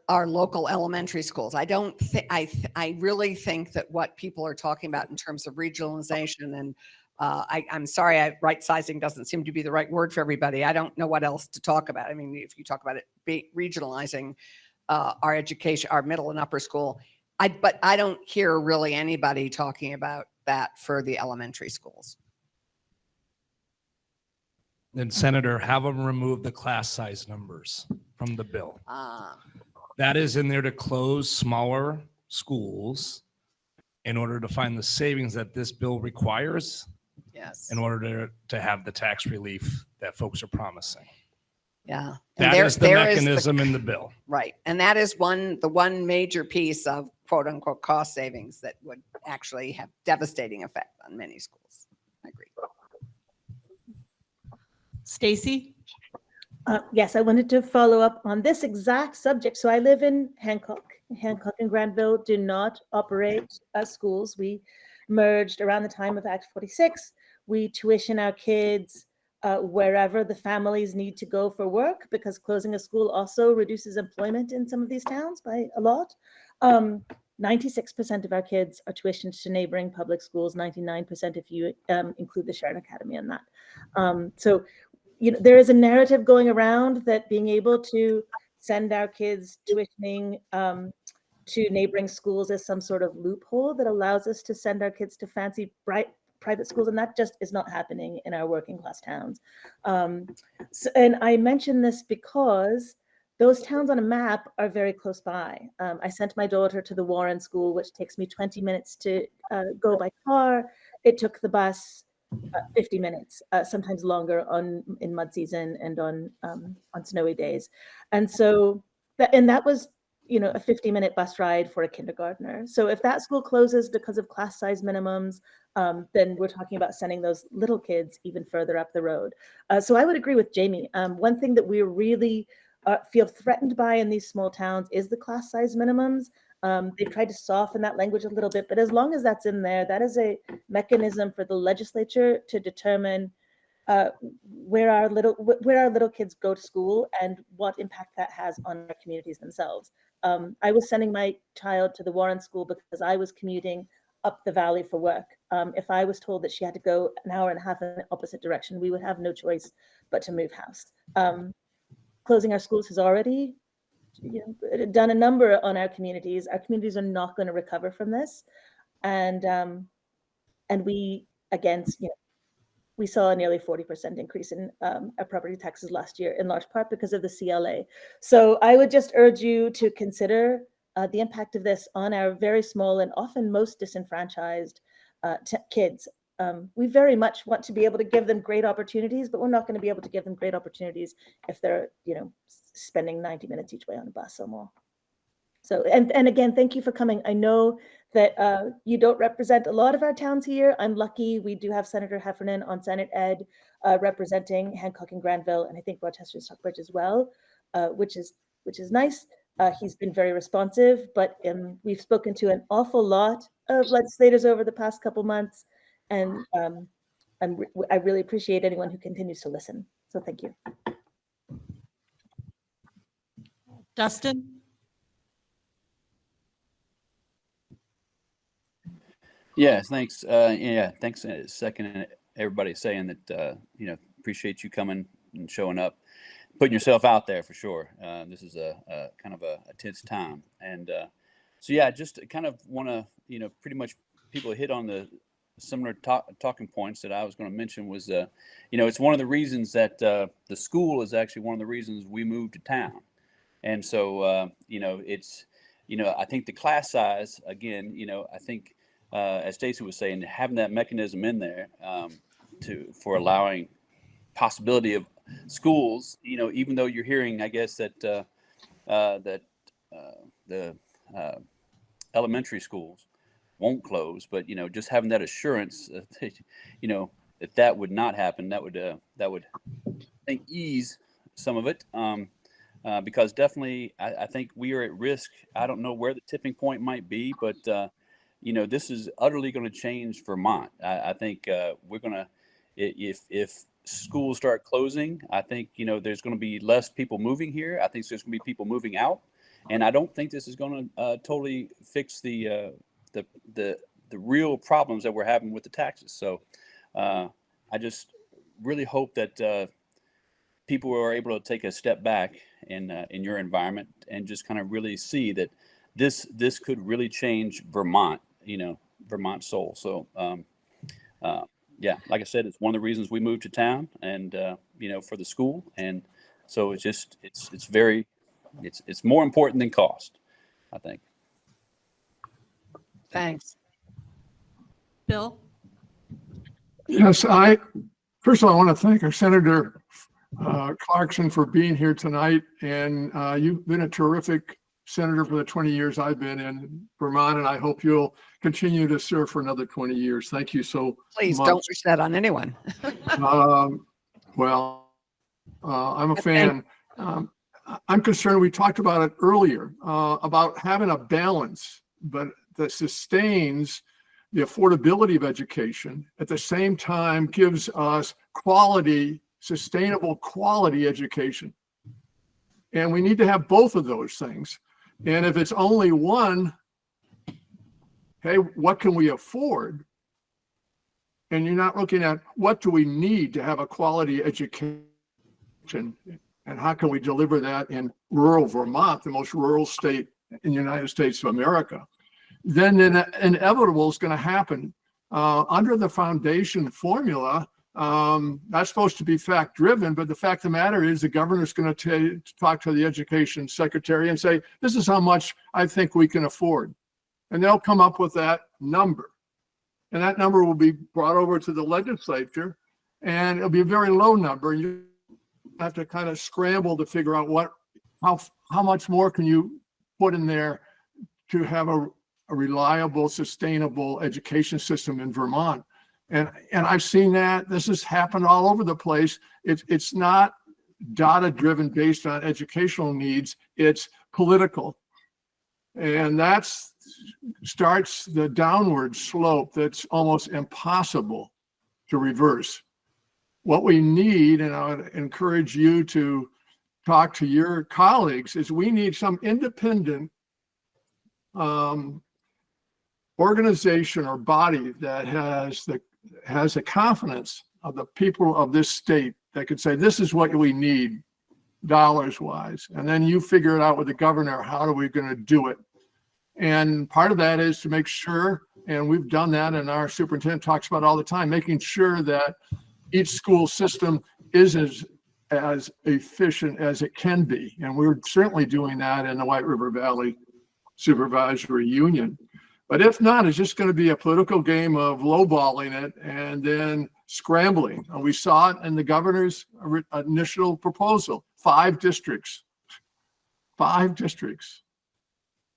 local elementary schools. I don't think I really think that what people are talking about in terms of regionalization and I'm sorry, right sizing doesn't seem to be the right word for everybody. I don't know what else to talk about. I mean, if you talk about it regionalizing our education, our middle and upper school, but I don't hear really anybody talking about that for the elementary schools. Then Senator, have them remove the class size numbers from the bill. That is in there to close smaller schools in order to find the savings that this bill requires. Yes. In order to have the tax relief that folks are promising. Yeah. That is the mechanism in the bill. Right. And that is the one major piece of quote unquote cost savings that would actually have devastating effect on many schools. I agree. Stacy? Yes, I wanted to follow up on this exact subject. So I live in Hancock. Hancock and Granville do not operate as schools. We merged around the time of Act 46. We tuition our kids wherever the families need to go for work, because closing a school also reduces employment in some of these towns by a lot. 96% of our kids are tuitioned to neighboring public schools, 99% if you include the Sharon Academy in that. So, there is a narrative going around that being able to send our kids tuitioning to neighboring schools is some sort of loophole that allows us to send our kids to fancy private schools, and that just is not happening in our working class towns. And I mention this because those towns on a map are very close by. I sent my daughter to the Warren School, which takes me 20 minutes to go by car. It took the bus 50 minutes, sometimes longer in mud season and on snowy days. And so that was a 50-minute bus ride for a kindergartner. So if that school closes because of class size minimums, then we're talking about sending those little kids even further up the road. So I would agree with Jamie. One thing that we really feel threatened by in these small towns is the class size minimums. They've tried to soften that language a little bit, but as long as that's in there, that is a mechanism for the legislature to determine where our little kids go to school and what impact that has on our communities themselves. I was sending my child to the Warren School because I was commuting up the valley for work. If I was told that she had to go an hour and a half in the opposite direction, we would have no choice but to move house. Closing our schools has already done a number on our communities. Our communities are not going to recover from this, and we again, we saw a nearly 40% increase in our property taxes last year, in large part because of the CLA. So I would just urge you to consider the impact of this on our very small and often most disenfranchised kids. We very much want to be able to give them great opportunities, but we're not going to be able to give them great opportunities if they're, spending 90 minutes each way on a bus or more. So, and again, thank you for coming. I know that you don't represent a lot of our towns here. I'm lucky we do have Senator Heffernan on Senate Ed representing Hancock and Granville, and I think Rochester and Stockbridge as well, which is nice. He's been very responsive, but we've spoken to an awful lot of legislators over the past couple months, and I really appreciate anyone who continues to listen. So thank you. Dustin? Yeah, thanks. Thanks. Second, everybody saying that, appreciate you coming and showing up, putting yourself out there for sure. This is a kind of a tense time. And just kind of want to, pretty much people hit on the similar talking points that I was going to mention was, it's one of the reasons that the school is actually one of the reasons we moved to town. And so, it's, I think the class size, again, I think, as Stacey was saying, having that mechanism in there for allowing possibility of schools, even though you're hearing, I guess, that the elementary schools won't close, but, just having that assurance, that would not happen, that would I think ease some of it. Because definitely, I think we are at risk. I don't know where the tipping point might be, but this is utterly going to change Vermont. I think we're going to, if schools start closing, I think there's going to be less people moving here. I think there's going to be people moving out, and I don't think this is going to totally fix the real problems that we're having with the taxes. So I just really hope that people are able to take a step back in your environment and just kind of really see that this could really change Vermont, Vermont's soul. So, like I said, it's one of the reasons we moved to town, and for the school, and so it's more important than cost, I think. Thanks. Bill? Yes, first of all, I want to thank our Senator Clarkson for being here tonight, and you've been a terrific senator for the 20 years I've been in Vermont, and I hope you'll continue to serve for another 20 years. Thank you so Please much. don't wish that on anyone. I'm a fan. I'm concerned, we talked about it earlier, about having a balance, but that sustains the affordability of education, at the same time gives us sustainable quality education. And we need to have both of those things. And if it's only one, hey, what can we afford? And you're not looking at what do we need to have a quality education, and how can we deliver that in rural Vermont, the most rural state in the United States of America, then inevitable is going to happen. Under the foundation formula, that's supposed to be fact driven, but the fact of the matter is the governor's going to talk to the education secretary and say, this is how much I think we can afford. And they'll come up with that number. And that number will be brought over to the legislature, and it'll be a very low number. You have to kind of scramble to figure out how much more can you put in there to have a reliable, sustainable education system in Vermont. And I've seen that this has happened all over the place. It's not data driven based on educational needs. It's political. And that's starts the downward slope that's almost impossible to reverse. What we need, and I would encourage you to talk to your colleagues, is we need some independent organization or body that has the confidence of the people of this state that could say, this is what we need dollars wise. And then you figure it out with the governor, how are we going to do it? And part of that is to make sure, and we've done that, and our superintendent talks about all the time, making sure that each school system is as efficient as it can be. And we're certainly doing that in the White River Valley Supervisory Union. But if not, it's just going to be a political game of lowballing it and then scrambling. And we saw it in the governor's initial proposal, 5 districts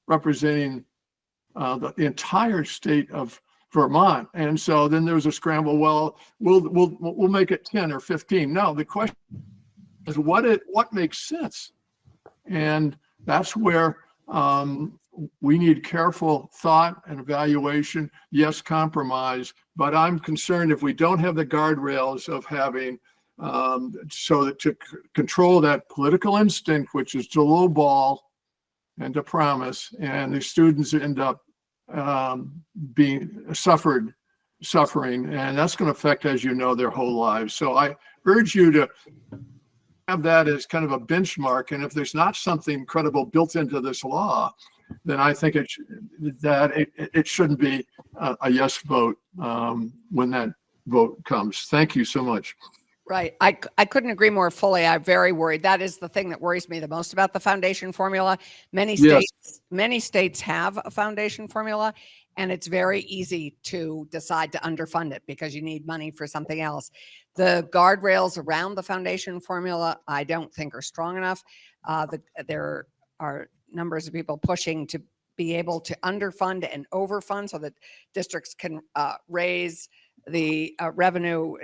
representing the entire state of Vermont. And so then there was a scramble. Well, we'll make it 10 or 15. No, the question is what makes sense? And that's where we need careful thought and evaluation. Yes, compromise, but I'm concerned if we don't have the guardrails of having so that to control that political instinct, which is to lowball and to promise, and the students end up being suffering, and that's going to affect, as you know, their whole lives. So I urge you to have that as kind of a benchmark, and if there's not something credible built into this law, then I think it shouldn't be a yes vote when that vote comes. Thank you so much. Right. I couldn't agree more fully. I'm very worried. That is the thing that worries me the most about the foundation formula. Many states have a foundation formula, and it's very easy to decide to underfund it because you need money for something else. The guardrails around the foundation formula, I don't think are strong enough. There are numbers of people pushing to be able to underfund and overfund so that districts can raise the revenue,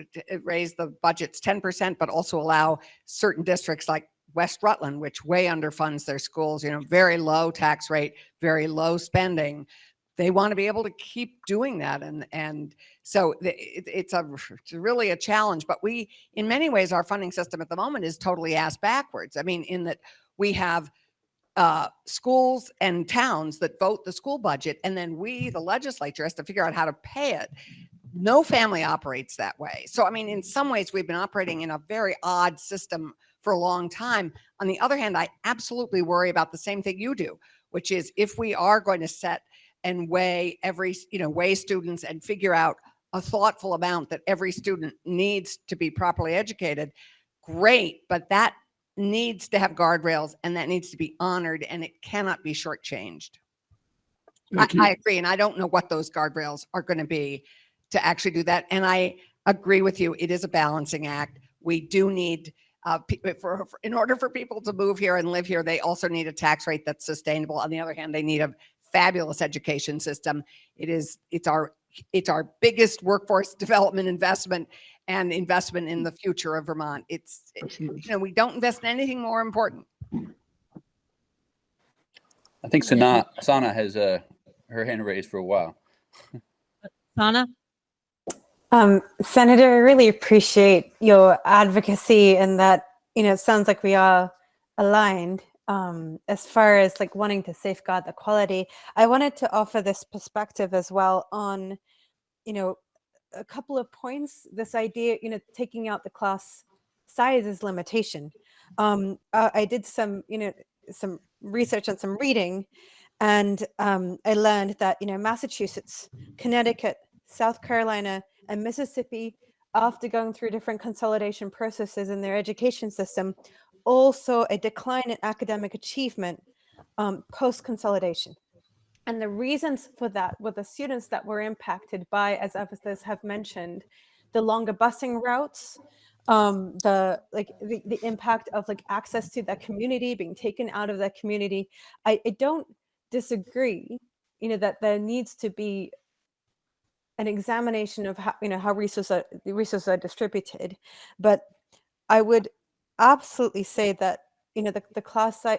raise the budgets 10%, but also allow certain districts like West Rutland, which way underfunds their schools, very low tax rate, very low spending. They want to be able to keep doing that. And so it's really a challenge, but in many ways, our funding system at the moment is totally ass backwards. I mean, in that we have schools and towns that vote the school budget, and then the legislature, has to figure out how to pay it. No family operates that way. So, I mean, in some ways, we've been operating in a very odd system for a long time. On the other hand, I absolutely worry about the same thing you do, which is if we are going to set and weigh weigh students and figure out a thoughtful amount that every student needs to be properly educated, great, but that needs to have guardrails and that needs to be honored, and it cannot be shortchanged. I agree, and I don't know what those guardrails are going to be to actually do that. And I agree with you. It is a balancing act. We do need, in order for people to move here and live here, they also need a tax rate that's sustainable. On the other hand, they need a fabulous education system. It's our biggest workforce development investment and investment in the future of Vermont. We don't invest in anything more important. I think Sana has her hand raised for a while. Sana? Senator, I really appreciate your advocacy, and that, it sounds like we are aligned as far as like wanting to safeguard the quality. I wanted to offer this perspective as well on, a couple of points. This idea, taking out the class sizes limitation. I did some research and some reading, and I learned that, Massachusetts, Connecticut, South Carolina, and Mississippi, after going through different consolidation processes in their education system, also a decline in academic achievement post-consolidation. And the reasons for that were the students that were impacted by, as others have mentioned, the longer busing routes, the impact of access to that community, being taken out of that community. I don't disagree, that there needs to be an examination of how resources are distributed, but I would absolutely say that the class size,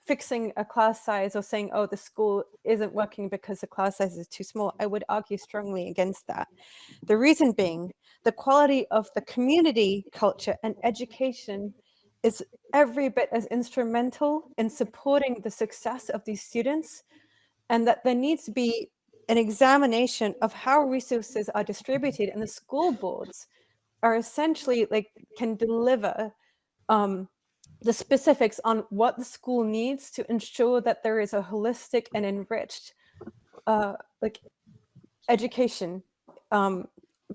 fixing a class size or saying, oh, the school isn't working because the class size is too small. I would argue strongly against that. The reason being the quality of the community culture and education is every bit as instrumental in supporting the success of these students, and that there needs to be an examination of how resources are distributed, and the school boards are essentially like can deliver the specifics on what the school needs to ensure that there is a holistic and enriched like education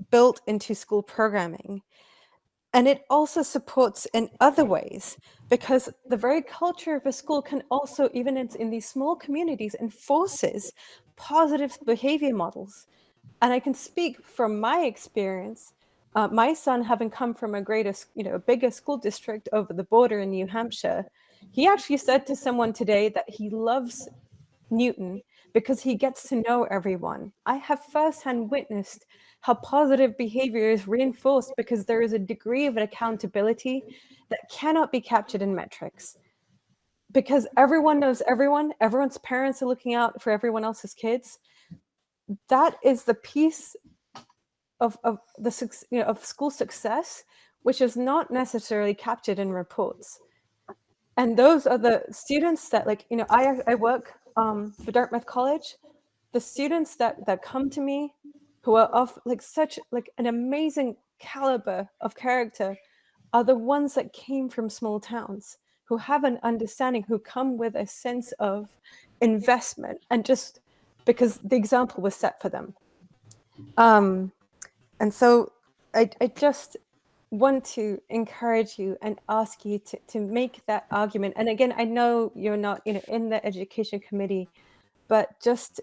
built into school programming. And it also supports in other ways, because the very culture of a school can also, even in these small communities, enforces positive behavior models. And I can speak from my experience. My son, having come from a bigger school district over the border in New Hampshire, he actually said to someone today that he loves Newton because he gets to know everyone. I have firsthand witnessed how positive behavior is reinforced because there is a degree of accountability that cannot be captured in metrics. Because everyone knows everyone, everyone's parents are looking out for everyone else's kids. That is the piece of school success, which is not necessarily captured in reports. And those are the students that, I work for Dartmouth College. The students that come to me who are of such an amazing caliber of character are the ones that came from small towns, who have an understanding, who come with a sense of investment, and just because the example was set for them. And so I just want to encourage you and ask you to make that argument. And again, I know you're not in the education committee, but just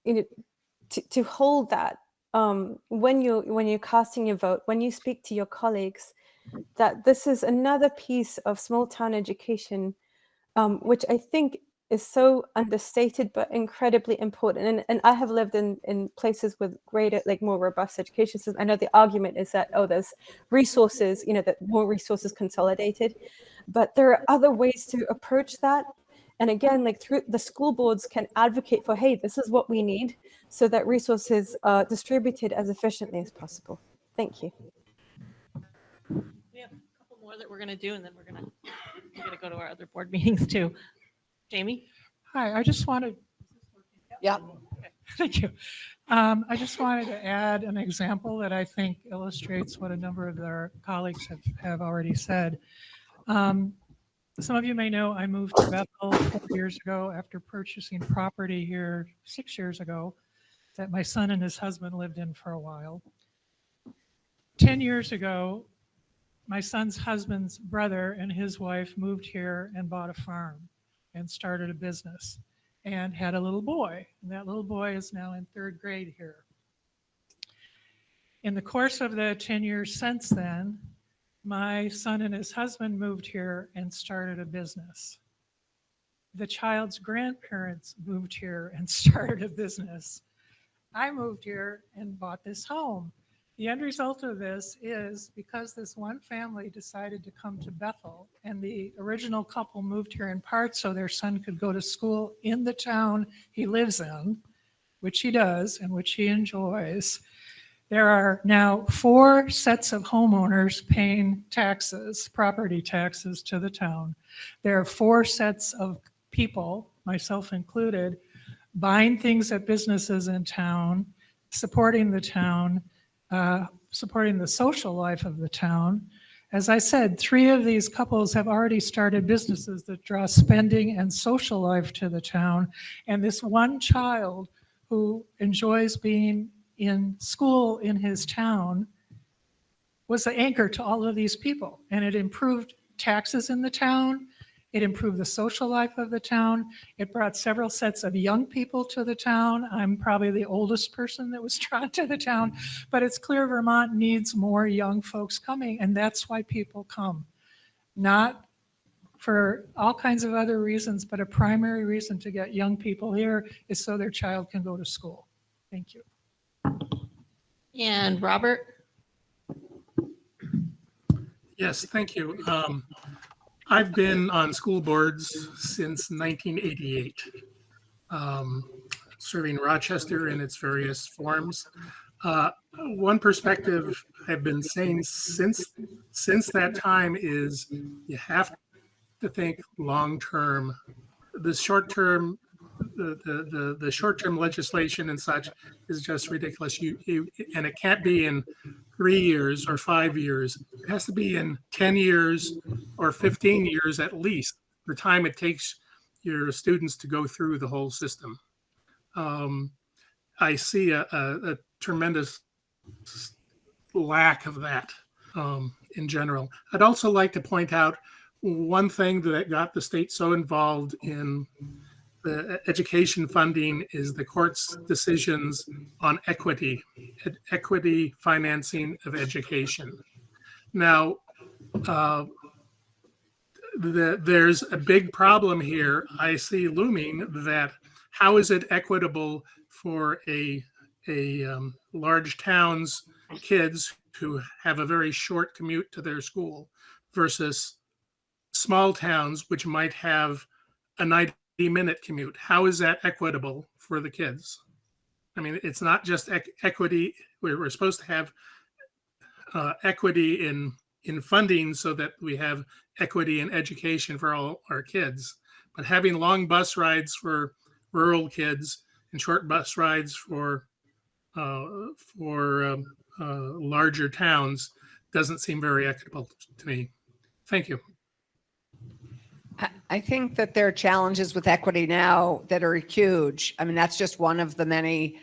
to hold that when you're casting your vote, when you speak to your colleagues, that this is another piece of small town education, which I think is so understated but incredibly important. And I have lived in places with greater, more robust education systems. I know the argument is that, oh, there's resources, that more resources consolidated, but there are other ways to approach that. And again, through the school boards can advocate for, hey, this is what we need, so that resources are distributed as efficiently as possible. Thank you. We have a couple more that we're going to do, and then we're going to go to our other board meetings too. Jamie? Hi, I just wanted. Yeah. Okay, thank you. I just wanted to add an example that I think illustrates what a number of our colleagues have already said. Some of you may know I moved to Bethel 4 years ago after purchasing property here 6 years ago that my son and his husband lived in for a while. 10 years ago, my son's husband's brother and his wife moved here and bought a farm and started a business and had a little boy. And that little boy is now in 3rd grade here. In the course of the 10 years since then, my son and his husband moved here and started a business. The child's grandparents moved here and started a business. I moved here and bought this home. The end result of this is, because this one family decided to come to Bethel, and the original couple moved here in part so their son could go to school in the town he lives in, which he does and which he enjoys. There are now 4 sets of homeowners paying taxes, property taxes, to the town. There are 4 sets of people, myself included, buying things at businesses in town, supporting the town, supporting the social life of the town. As I said, 3 of these couples have already started businesses that draw spending and social life to the town. And this one child who enjoys being in school in his town was the anchor to all of these people. And it improved taxes in the town. It improved the social life of the town. It brought several sets of young people to the town. I'm probably the oldest person that was drawn to the town, but it's clear Vermont needs more young folks coming, and that's why people come. Not for all kinds of other reasons, but a primary reason to get young people here is so their child can go to school. Thank you. And Robert? Yes, thank you. I've been on school boards since 1988, serving Rochester in its various forms. One perspective I've been saying since that time is you have to think long term. The short term, the short term legislation and such is just ridiculous. And it can't be in 3 years or 5 years. It has to be in 10 years or 15 years at least, the time it takes your students to go through the whole system. I see a tremendous lack of that in general. I'd also like to point out one thing that got the state so involved in the education funding is the court's decisions on equity financing of education. Now, there's a big problem here I see looming, that how is it equitable for a large town's kids who have a very short commute to their school versus small towns which might have a 90-minute commute? How is that equitable for the kids? I mean, it's not just equity. We're supposed to have equity in funding so that we have equity in education for all our kids. But having long bus rides for rural kids and short bus rides for larger towns doesn't seem very equitable to me. Thank you. I think that there are challenges with equity now that are huge. I mean, that's just one of the many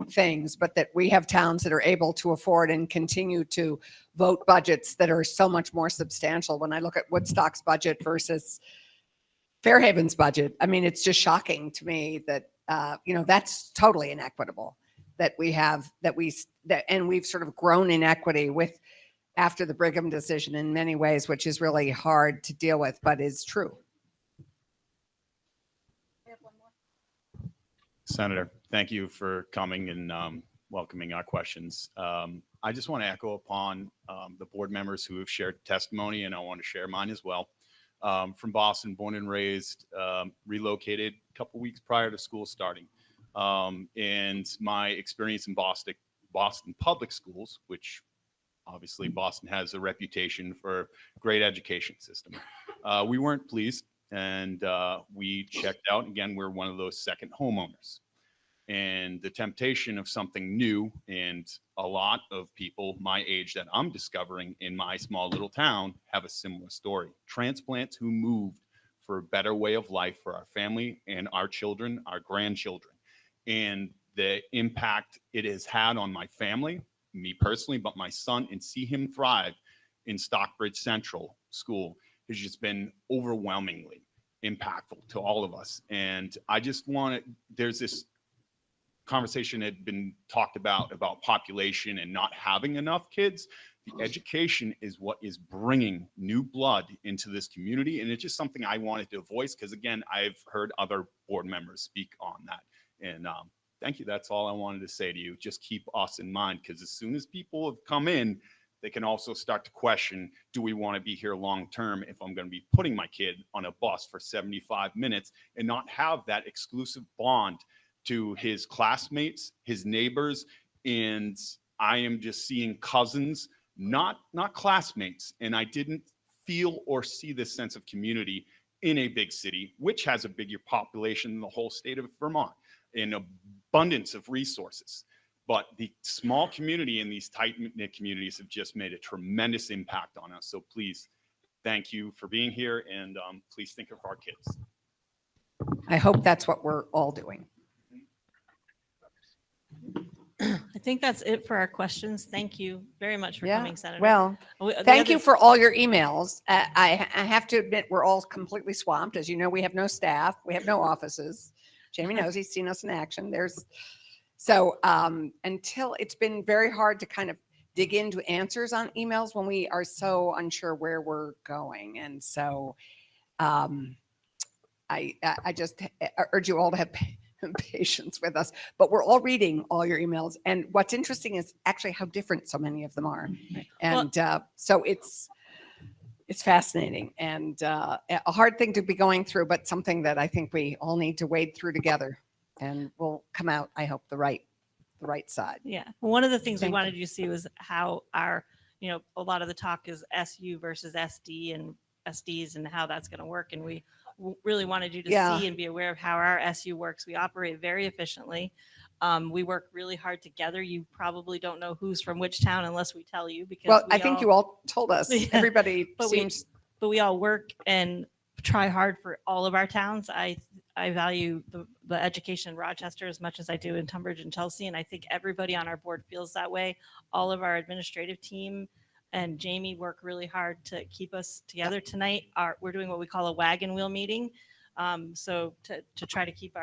things, but that we have towns that are able to afford and continue to vote budgets that are so much more substantial. When I look at Woodstock's budget versus Fairhaven's budget, I mean, it's just shocking to me that, that's totally inequitable, that we have, and we've sort of grown in equity with after the Brigham decision in many ways, which is really hard to deal with, but is true. Senator, thank you for coming and welcoming our questions. I just want to echo upon the board members who have shared testimony, and I want to share mine as well. From Boston, born and raised, relocated a couple weeks prior to school starting. And my experience in Boston public schools, which obviously Boston has a reputation for great education system. We weren't pleased, and we checked out. Again, we're one of those second homeowners. And the temptation of something new, and a lot of people my age that I'm discovering in my small little town have a similar story. Transplants who moved for a better way of life for our family and our children, our grandchildren. And the impact it has had on my family, me personally, but my son, and see him thrive in Stockbridge Central School has just been overwhelmingly impactful to all of us. And I just want to, there's this conversation had been talked about population and not having enough kids. The education is what is bringing new blood into this community. And it's just something I wanted to voice because, again, I've heard other board members speak on that. And thank you. That's all I wanted to say to you. Just keep us in mind, because as soon as people have come in, they can also start to question, do we want to be here long term if I'm going to be putting my kid on a bus for 75 minutes and not have that exclusive bond to his classmates, his neighbors, and I am just seeing cousins, not classmates. And I didn't feel or see this sense of community in a big city, which has a bigger population than the whole state of Vermont, in abundance of resources. But the small community and these tight-knit communities have just made a tremendous impact on us. So please, thank you for being here, and please think of our kids. I hope that's what we're all doing. I think that's it for our questions. Thank you very much for coming, Senator. Well, thank you for all your emails. I have to admit, we're all completely swamped. As you know, we have no staff. We have no offices. Jamie knows, he's seen us in action. So until it's been very hard to kind of dig into answers on emails when we are so unsure where we're going. And so I just urge you all to have patience with us, but we're all reading all your emails. And what's interesting is actually how different so many of them are. And so it's fascinating and a hard thing to be going through, but something that I think we all need to wade through together, and we'll come out, I hope, the right side. Yeah. One of the things we Thank wanted you to see was how our, a lot of the talk is SU versus SD and SDs and how that's going to work. And we really wanted you to Yeah. see and be aware of how our SU works. We operate very efficiently. We work really hard together. You probably don't know who's from which town unless we tell you, because Well, I think you all told us. Yeah. Everybody but seems. but we all work and try hard for all of our towns. I value the education in Rochester as much as I do in Tunbridge and Chelsea, and I think everybody on our board feels that way. All of our administrative team and Jamie work really hard to keep us together. Tonight, we're doing what we call a wagon wheel meeting, so to try to keep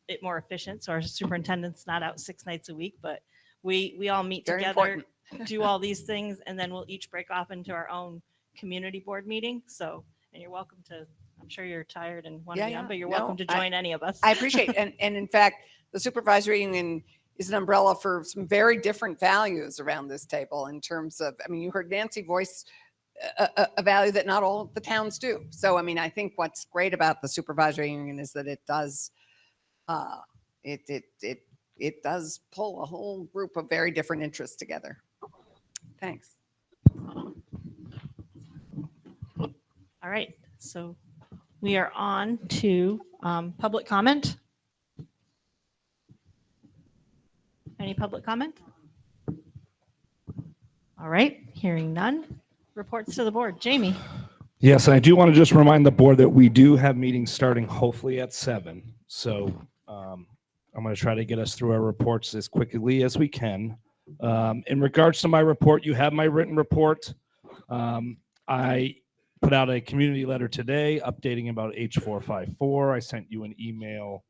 it more efficient. So our superintendent's not out 6 nights a week, but we all meet Very together, important. do all these things, and then we'll each break off into our own community board meeting. So, and you're welcome to. I'm sure you're tired and want to be on, but you're welcome to join any of us. I appreciate it. And in fact, the supervisory union is an umbrella for some very different values around this table in terms of, I mean, you heard Nancy voice a value that not all of the towns do. So, I mean, I think what's great about the supervisory union is that it does, it does pull a whole group of very different interests together. Thanks. All right. So we are on to public comment. Any public comment? All right. Hearing none. Reports to the board. Jamie. Yes, and I do want to just remind the board that we do have meetings starting hopefully at 7. So I'm going to try to get us through our reports as quickly as we can. In regards to my report, you have my written report. I put out a community letter today updating about H454. I sent you an email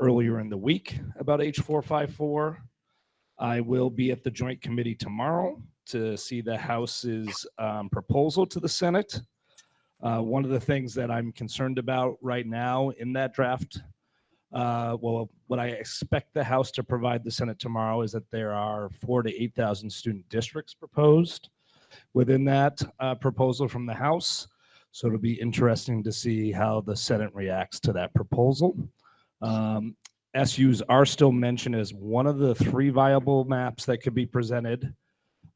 earlier in the week about H454. I will be at the Joint Committee tomorrow to see the House's proposal to the Senate. One of the things that I'm concerned about right now in that draft, well, what I expect the House to provide the Senate tomorrow is that there are 4,000 to 8,000 student districts proposed within that proposal from the House. So it'll be interesting to see how the Senate reacts to that proposal. SUs are still mentioned as one of the 3 viable maps that could be presented.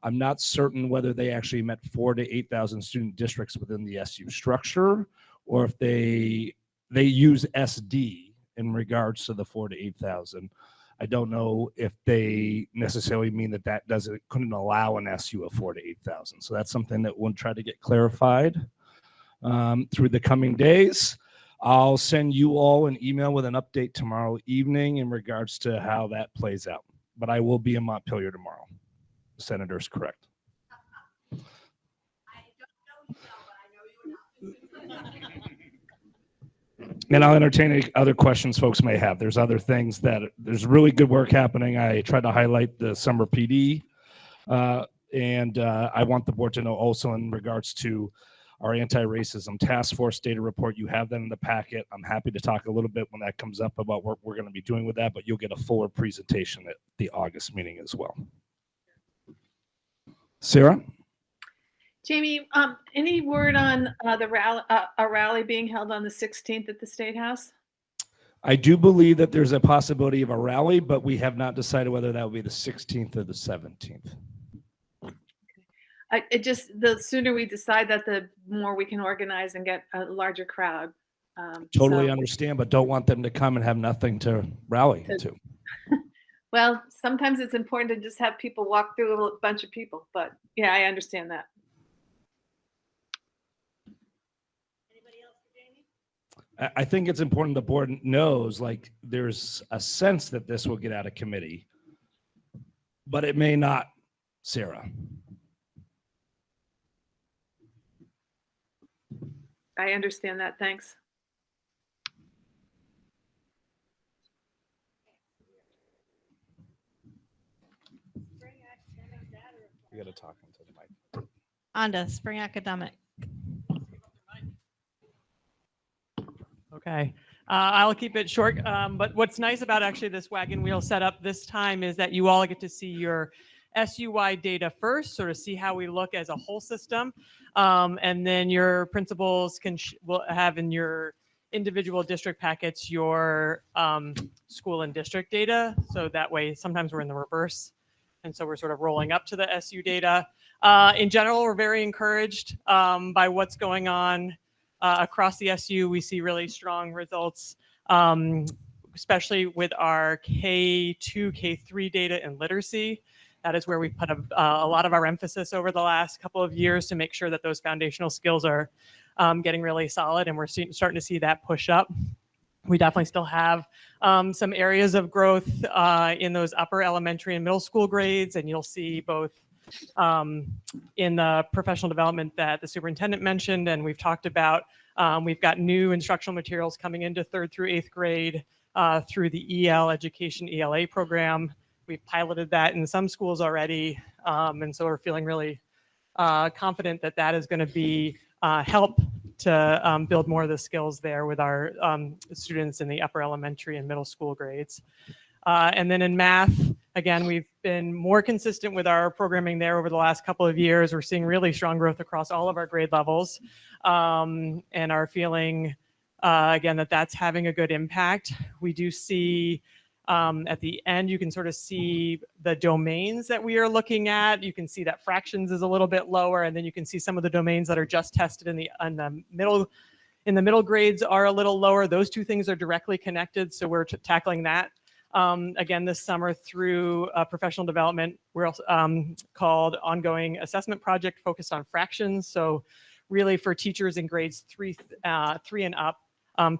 I'm not certain whether they actually meant 4,000 to 8,000 student districts within the SU structure, or if they use SD in regards to the 4,000 to 8,000. I don't know if they necessarily mean that couldn't allow an SU of 4,000 to 8,000. So that's something that we'll try to get clarified through the coming days. I'll send you all an email with an update tomorrow evening in regards to how that plays out. But I will be in Montpelier tomorrow. The senator's correct. And I'll entertain any other questions folks may have. There's other things there's really good work happening. I tried to highlight the summer PD. And I want the board to know also in regards to our anti-racism task force data report. You have that in the packet. I'm happy to talk a little bit when that comes up about what we're going to be doing with that, but you'll get a fuller presentation at the August meeting as well. Sarah? Jamie, any word on a rally being held on the 16th at the State House? I do believe that there's a possibility of a rally, but we have not decided whether that will be the 16th or the 17th. The sooner we decide that, the more we can organize and get a larger crowd. Totally understand, but don't want them to come and have nothing to rally to. Well, sometimes it's important to just have people walk through a bunch of people, but yeah, I understand that. I think it's important the board knows, like, there's a sense that this will get out of committee, but it may not, Sarah. I understand that. Thanks. You got to talk into the mic. On to spring academic. Okay, I'll keep it short. But what's nice about actually this wagon wheel setup this time is that you all get to see your SU-wide data first, sort of see how we look as a whole system. And then your principals will have in your individual district packets your school and district data. So that way, sometimes we're in the reverse. And so we're sort of rolling up to the SU data. In general, we're very encouraged by what's going on across the SU. We see really strong results, especially with our K2, K3 data and literacy. That is where we put a lot of our emphasis over the last couple of years to make sure that those foundational skills are getting really solid, and we're starting to see that push up. We definitely still have some areas of growth in those upper elementary and middle school grades, and you'll see both in the professional development that the superintendent mentioned and we've talked about. We've got new instructional materials coming into 3rd through 8th grade through the EL Education ELA program. We've piloted that in some schools already, and so we're feeling really confident that that is going to be help to build more of the skills there with our students in the upper elementary and middle school grades. And then in math, again, we've been more consistent with our programming there over the last couple of years. We're seeing really strong growth across all of our grade levels, and are feeling, again, that that's having a good impact. We do see at the end, you can sort of see the domains that we are looking at. You can see that fractions is a little bit lower, and then you can see some of the domains that are just tested in the middle grades are a little lower. Those two things are directly connected, so we're tackling that. Again, this summer through professional development, we're also, called Ongoing Assessment Project focused on fractions. So really for teachers in grades 3 and up,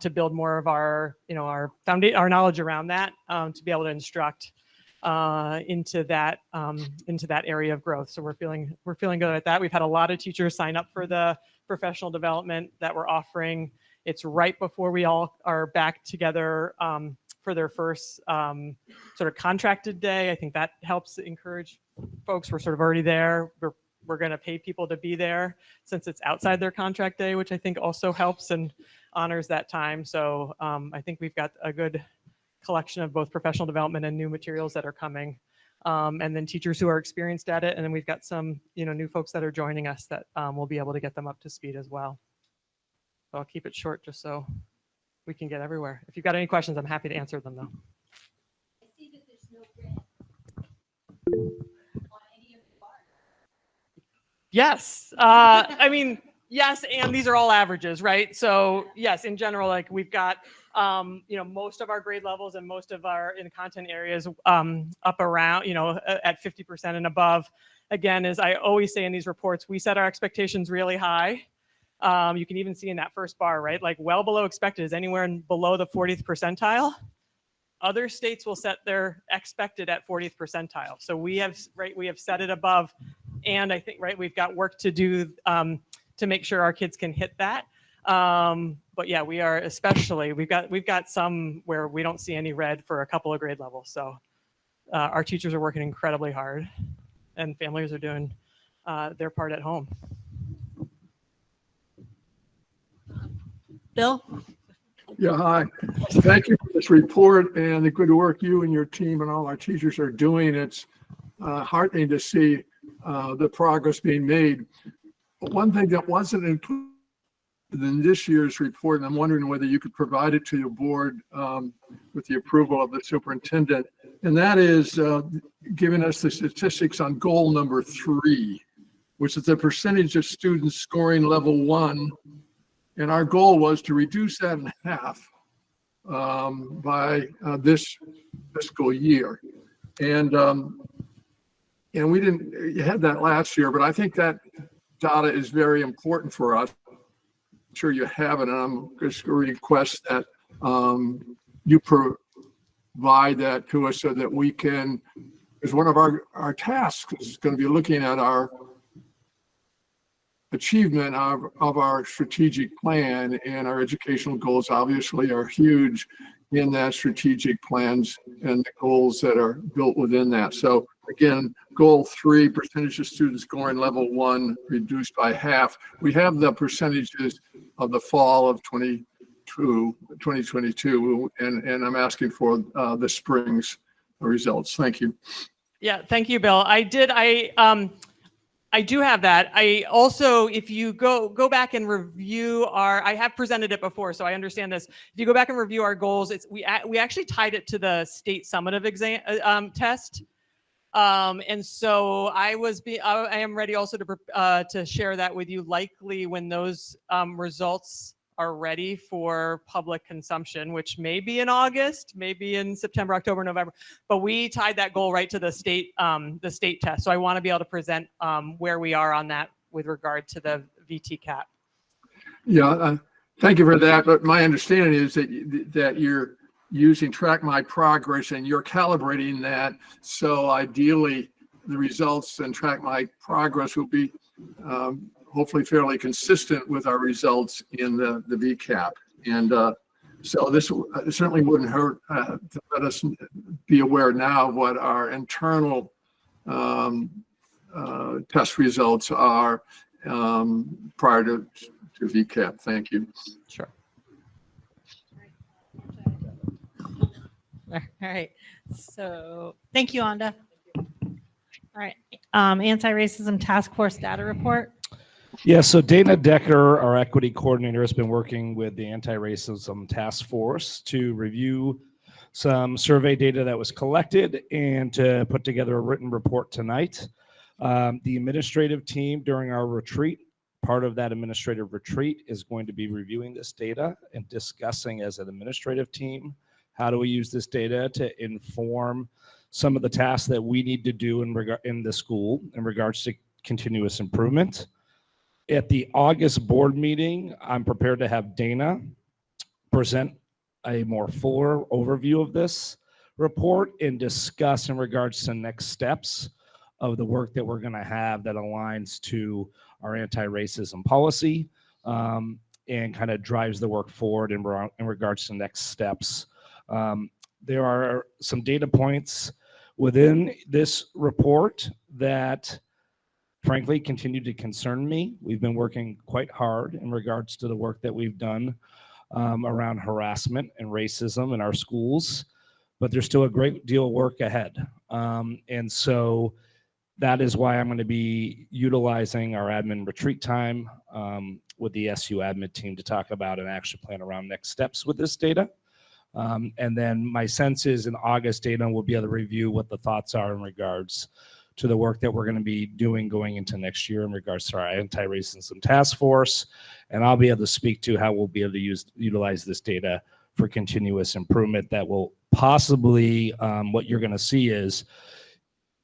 to build more of our, our knowledge around that, to be able to instruct into that area of growth. So we're feeling good at that. We've had a lot of teachers sign up for the professional development that we're offering. It's right before we all are back together for their first sort of contracted day. I think that helps encourage folks. We're sort of already there. We're going to pay people to be there since it's outside their contract day, which I think also helps and honors that time. So I think we've got a good collection of both professional development and new materials that are coming. And then teachers who are experienced at it. And then we've got some, new folks that are joining us that we'll be able to get them up to speed as well. So I'll keep it short just so we can get everywhere. If you've got any questions, I'm happy to answer them though. I see that there's no grant on any of the bars. Yes. I mean, yes. And these are all averages, right? So yes, in general, like we've got, most of our grade levels and most of our in content areas up around, at 50% and above. Again, as I always say in these reports, we set our expectations really high. You can even see in that first bar, right? Like well below expected is anywhere below the 40th percentile. Other states will set their expected at 40th percentile. So we have set it above. And I think, we've got work to do to make sure our kids can hit that. But yeah, we are especially, we've got some where we don't see any red for a couple of grade levels. So our teachers are working incredibly hard and families are doing their part at home. Bill? Yeah, hi. Thank you for this report and the good work you and your team and all our teachers are doing. It's heartening to see the progress being made. But one thing that wasn't included in this year's report, and I'm wondering whether you could provide it to your board with the approval of the superintendent, and that is giving us the statistics on goal number 3, which is the percentage of students scoring level 1. And our goal was to reduce that in half by this fiscal year. And we didn't, you had that last year, but I think that data is very important for us. I'm sure you have it, and I'm just going to request that you provide that to us so that we can, as one of our tasks is going to be looking at our achievement of our strategic plan, and our educational goals obviously are huge in that strategic plans and the goals that are built within that. So again, goal 3, percentage of students scoring level 1 reduced by half. We have the percentages of the fall of 2022, and I'm asking for the spring's results. Thank you. Yeah, thank you, Bill. I do have that. I also, if you go back and review I have presented it before, so I understand this. If you go back and review our goals, we actually tied it to the state summative exam test. And so I am ready also to share that with you, likely when those results are ready for public consumption, which may be in August, maybe in September, October, November. But we tied that goal right to the state test. So I want to be able to present where we are on that with regard to the VT cap. Yeah, thank you for that. But my understanding is that you're using Track My Progress and you're calibrating that. So ideally, the results and Track My Progress will be hopefully fairly consistent with our results in the VCAP. And so this certainly wouldn't hurt to let us be aware now of what our internal test results are prior to VCAP. Thank you. Sure. All right. So thank you, Onda. All right. Anti-racism task force data report. Yeah, so Dana Decker, our equity coordinator, has been working with the anti-racism task force to review some survey data that was collected and to put together a written report tonight. The administrative team during our retreat, part of that administrative retreat is going to be reviewing this data and discussing as an administrative team, how do we use this data to inform some of the tasks that we need to do in the school in regards to continuous improvement. At the August board meeting, I'm prepared to have Dana present a more fuller overview of this report and discuss in regards to next steps of the work that we're going to have that aligns to our anti-racism policy and kind of drives the work forward in regards to next steps. There are some data points within this report that frankly continue to concern me. We've been working quite hard in regards to the work that we've done around harassment and racism in our schools, but there's still a great deal of work ahead. And so that is why I'm going to be utilizing our admin retreat time with the SU admin team to talk about an action plan around next steps with this data. And then my sense is in August, Dana will be able to review what the thoughts are in regards to the work that we're going to be doing going into next year in regards to our anti-racism task force. And I'll be able to speak to how we'll be able to utilize this data for continuous improvement that will possibly, what you're going to see is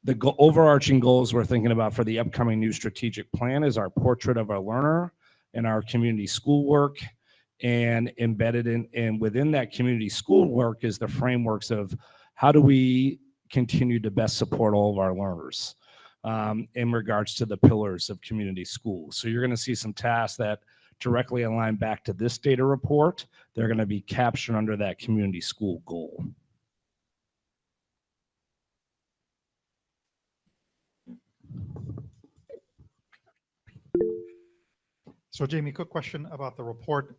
the overarching goals we're thinking about for the upcoming new strategic plan is our portrait of our learner and our community schoolwork. And embedded in and within that community schoolwork is the frameworks of how do we continue to best support all of our learners in regards to the pillars of community schools. So you're going to see some tasks that directly align back to this data report. They're going to be captured under that community school goal. So Jamie, quick question about the report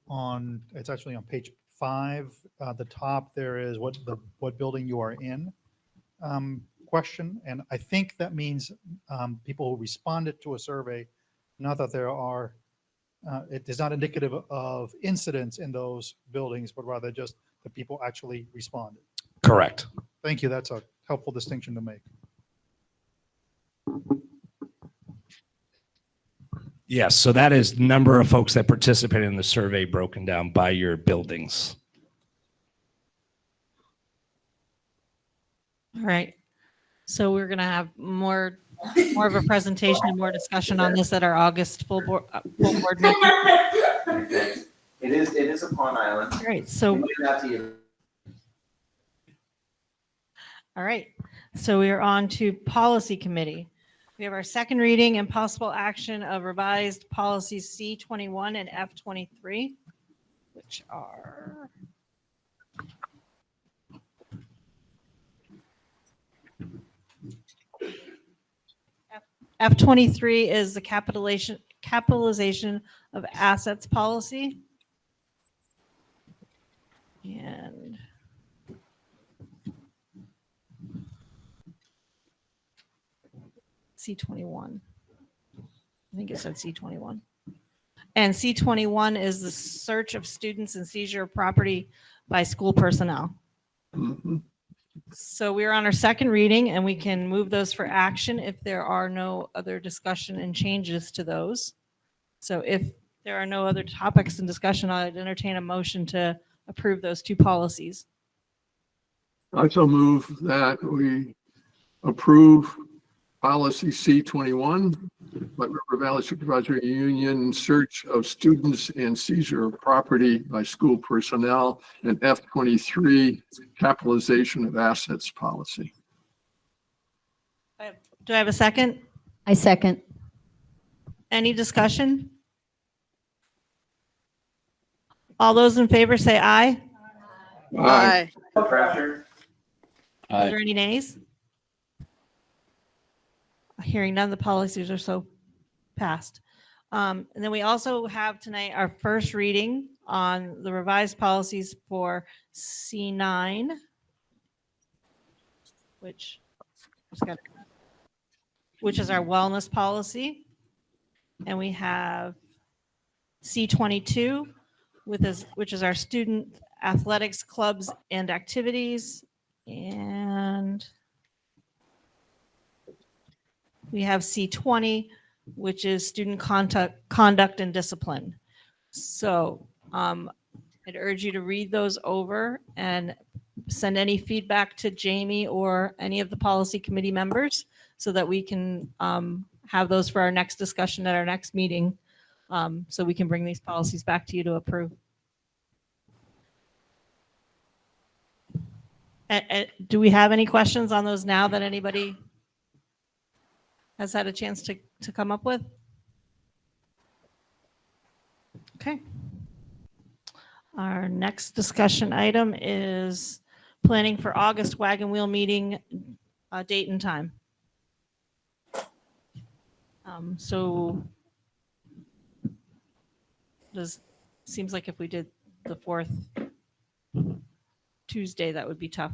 it's actually on page 5. The top there is what building you are in question. And I think that means people who responded to a survey, not that there are, it is not indicative of incidents in those buildings, but rather just the people actually responded. Correct. Thank you. That's a helpful distinction to make. Yes, so that is the number of folks that participated in the survey broken down by your buildings. All right. So we're going to have more of a presentation and more discussion on this at our August full board meeting. It is a Pond Island. All right. So all right. So we are on to policy committee. We have our second reading and possible action of revised policies C21 and F23, which are F23 is the capitalization of assets policy. And C21. I think it said C21. And C21 is the search of students and seizure of property by school personnel. Mhm. So we're on our second reading and we can move those for action if there are no other discussion and changes to those. So if there are no other topics in discussion, I'd entertain a motion to approve those two policies. I so move that we approve policy C21, White River Valley Supervisory Union search of students and seizure of property by school personnel, and F23 capitalization of assets policy. Do I have a second? I second. Any discussion? All those in favor say aye. Aye. Are there any nays? Hearing none, the policies are so passed. And then we also have tonight our first reading on the revised policies for C9, which is our wellness policy. And we have C22, which is our student athletics clubs and activities. And we have C20, which is student conduct and discipline. So I'd urge you to read those over and send any feedback to Jamie or any of the policy committee members so that we can have those for our next discussion at our next meeting, so we can bring these policies back to you to approve. Do we have any questions on those now that anybody has had a chance to come up with? Okay. Our next discussion item is planning for August wagon wheel meeting, date and time. So seems like if we did the 4th Tuesday, that would be tough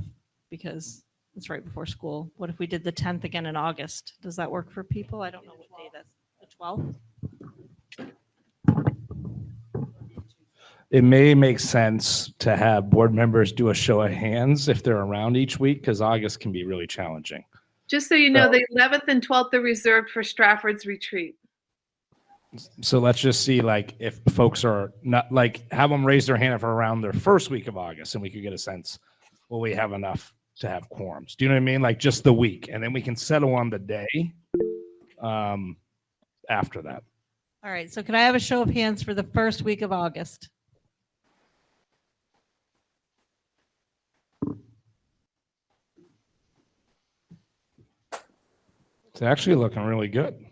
because it's right before school. What if we did the 10th again in August? Does that work for people? I don't know what day that's, the 12th? It may make sense to have board members do a show of hands if they're around each week, because August can be really challenging. Just so you know, the 11th and 12th are reserved for Stratford's retreat. So let's just see, like, if folks are not, like, have them raise their hand if they're around their first week of August, and we could get a sense, will we have enough to have quorums? Do you know what I mean? Like, just the week, and then we can settle on the day after that. All right, so could I have a show of hands for the first week of August? It's actually looking really good.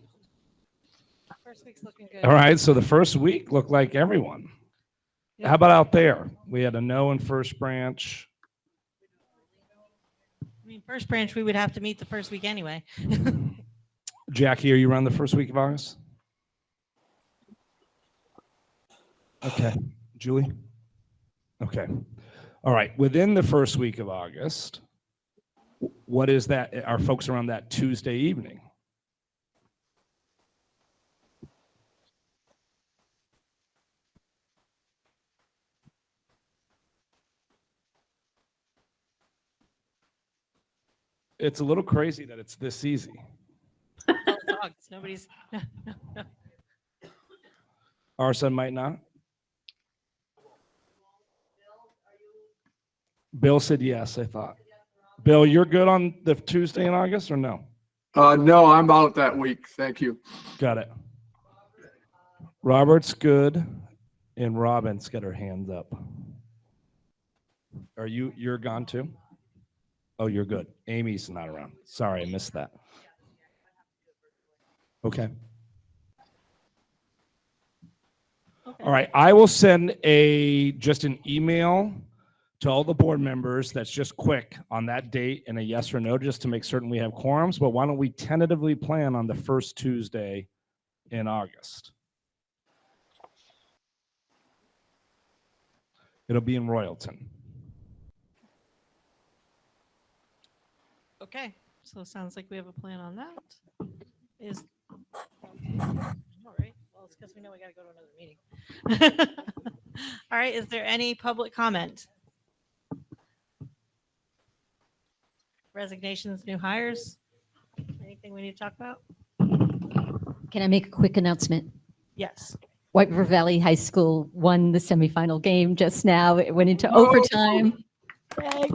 First week's looking good. All right, so the first week looked like everyone. How about out there? We had a no in First Branch. I mean, First Branch, we would have to meet the first week anyway. Jackie, are you around the first week of August? Okay. Julie? Okay. All right. Within the first week of August, what is that? Are folks around that Tuesday evening? It's a little crazy that it's this easy. Well, it's August. Nobody's. No. Our son might not. Bill said yes, I thought. Bill, you're good on the Tuesday in August or no? No, I'm out that week. Thank you. Got it. Robert's good, and Robin's got her hands up. You're gone too? Oh, you're good. Amy's not around. Sorry, I missed that. Okay. All right. I will send just an email to all the board members that's just quick on that date and a yes or no, just to make certain we have quorums. But why don't we tentatively plan on the first Tuesday in August? It'll be in Royalton. Okay, so it sounds like we have a plan on that. Is, all right, well, it's because we know we got to go to another meeting. All right, is there any public comment? Resignations, new hires? Anything we need to talk about? Can I make a quick announcement? Yes. White River Valley High School won the semifinal game just now. It went into Whoa. overtime. Yay.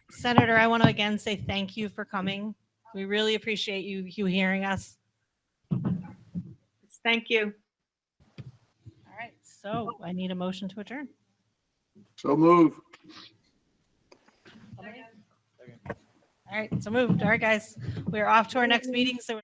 Senator, I want to again say thank you for coming. We really appreciate you hearing us. Thank you. All right, so I need a motion to adjourn. So move. All right, so moved. All right, guys, we are off to our next meeting. So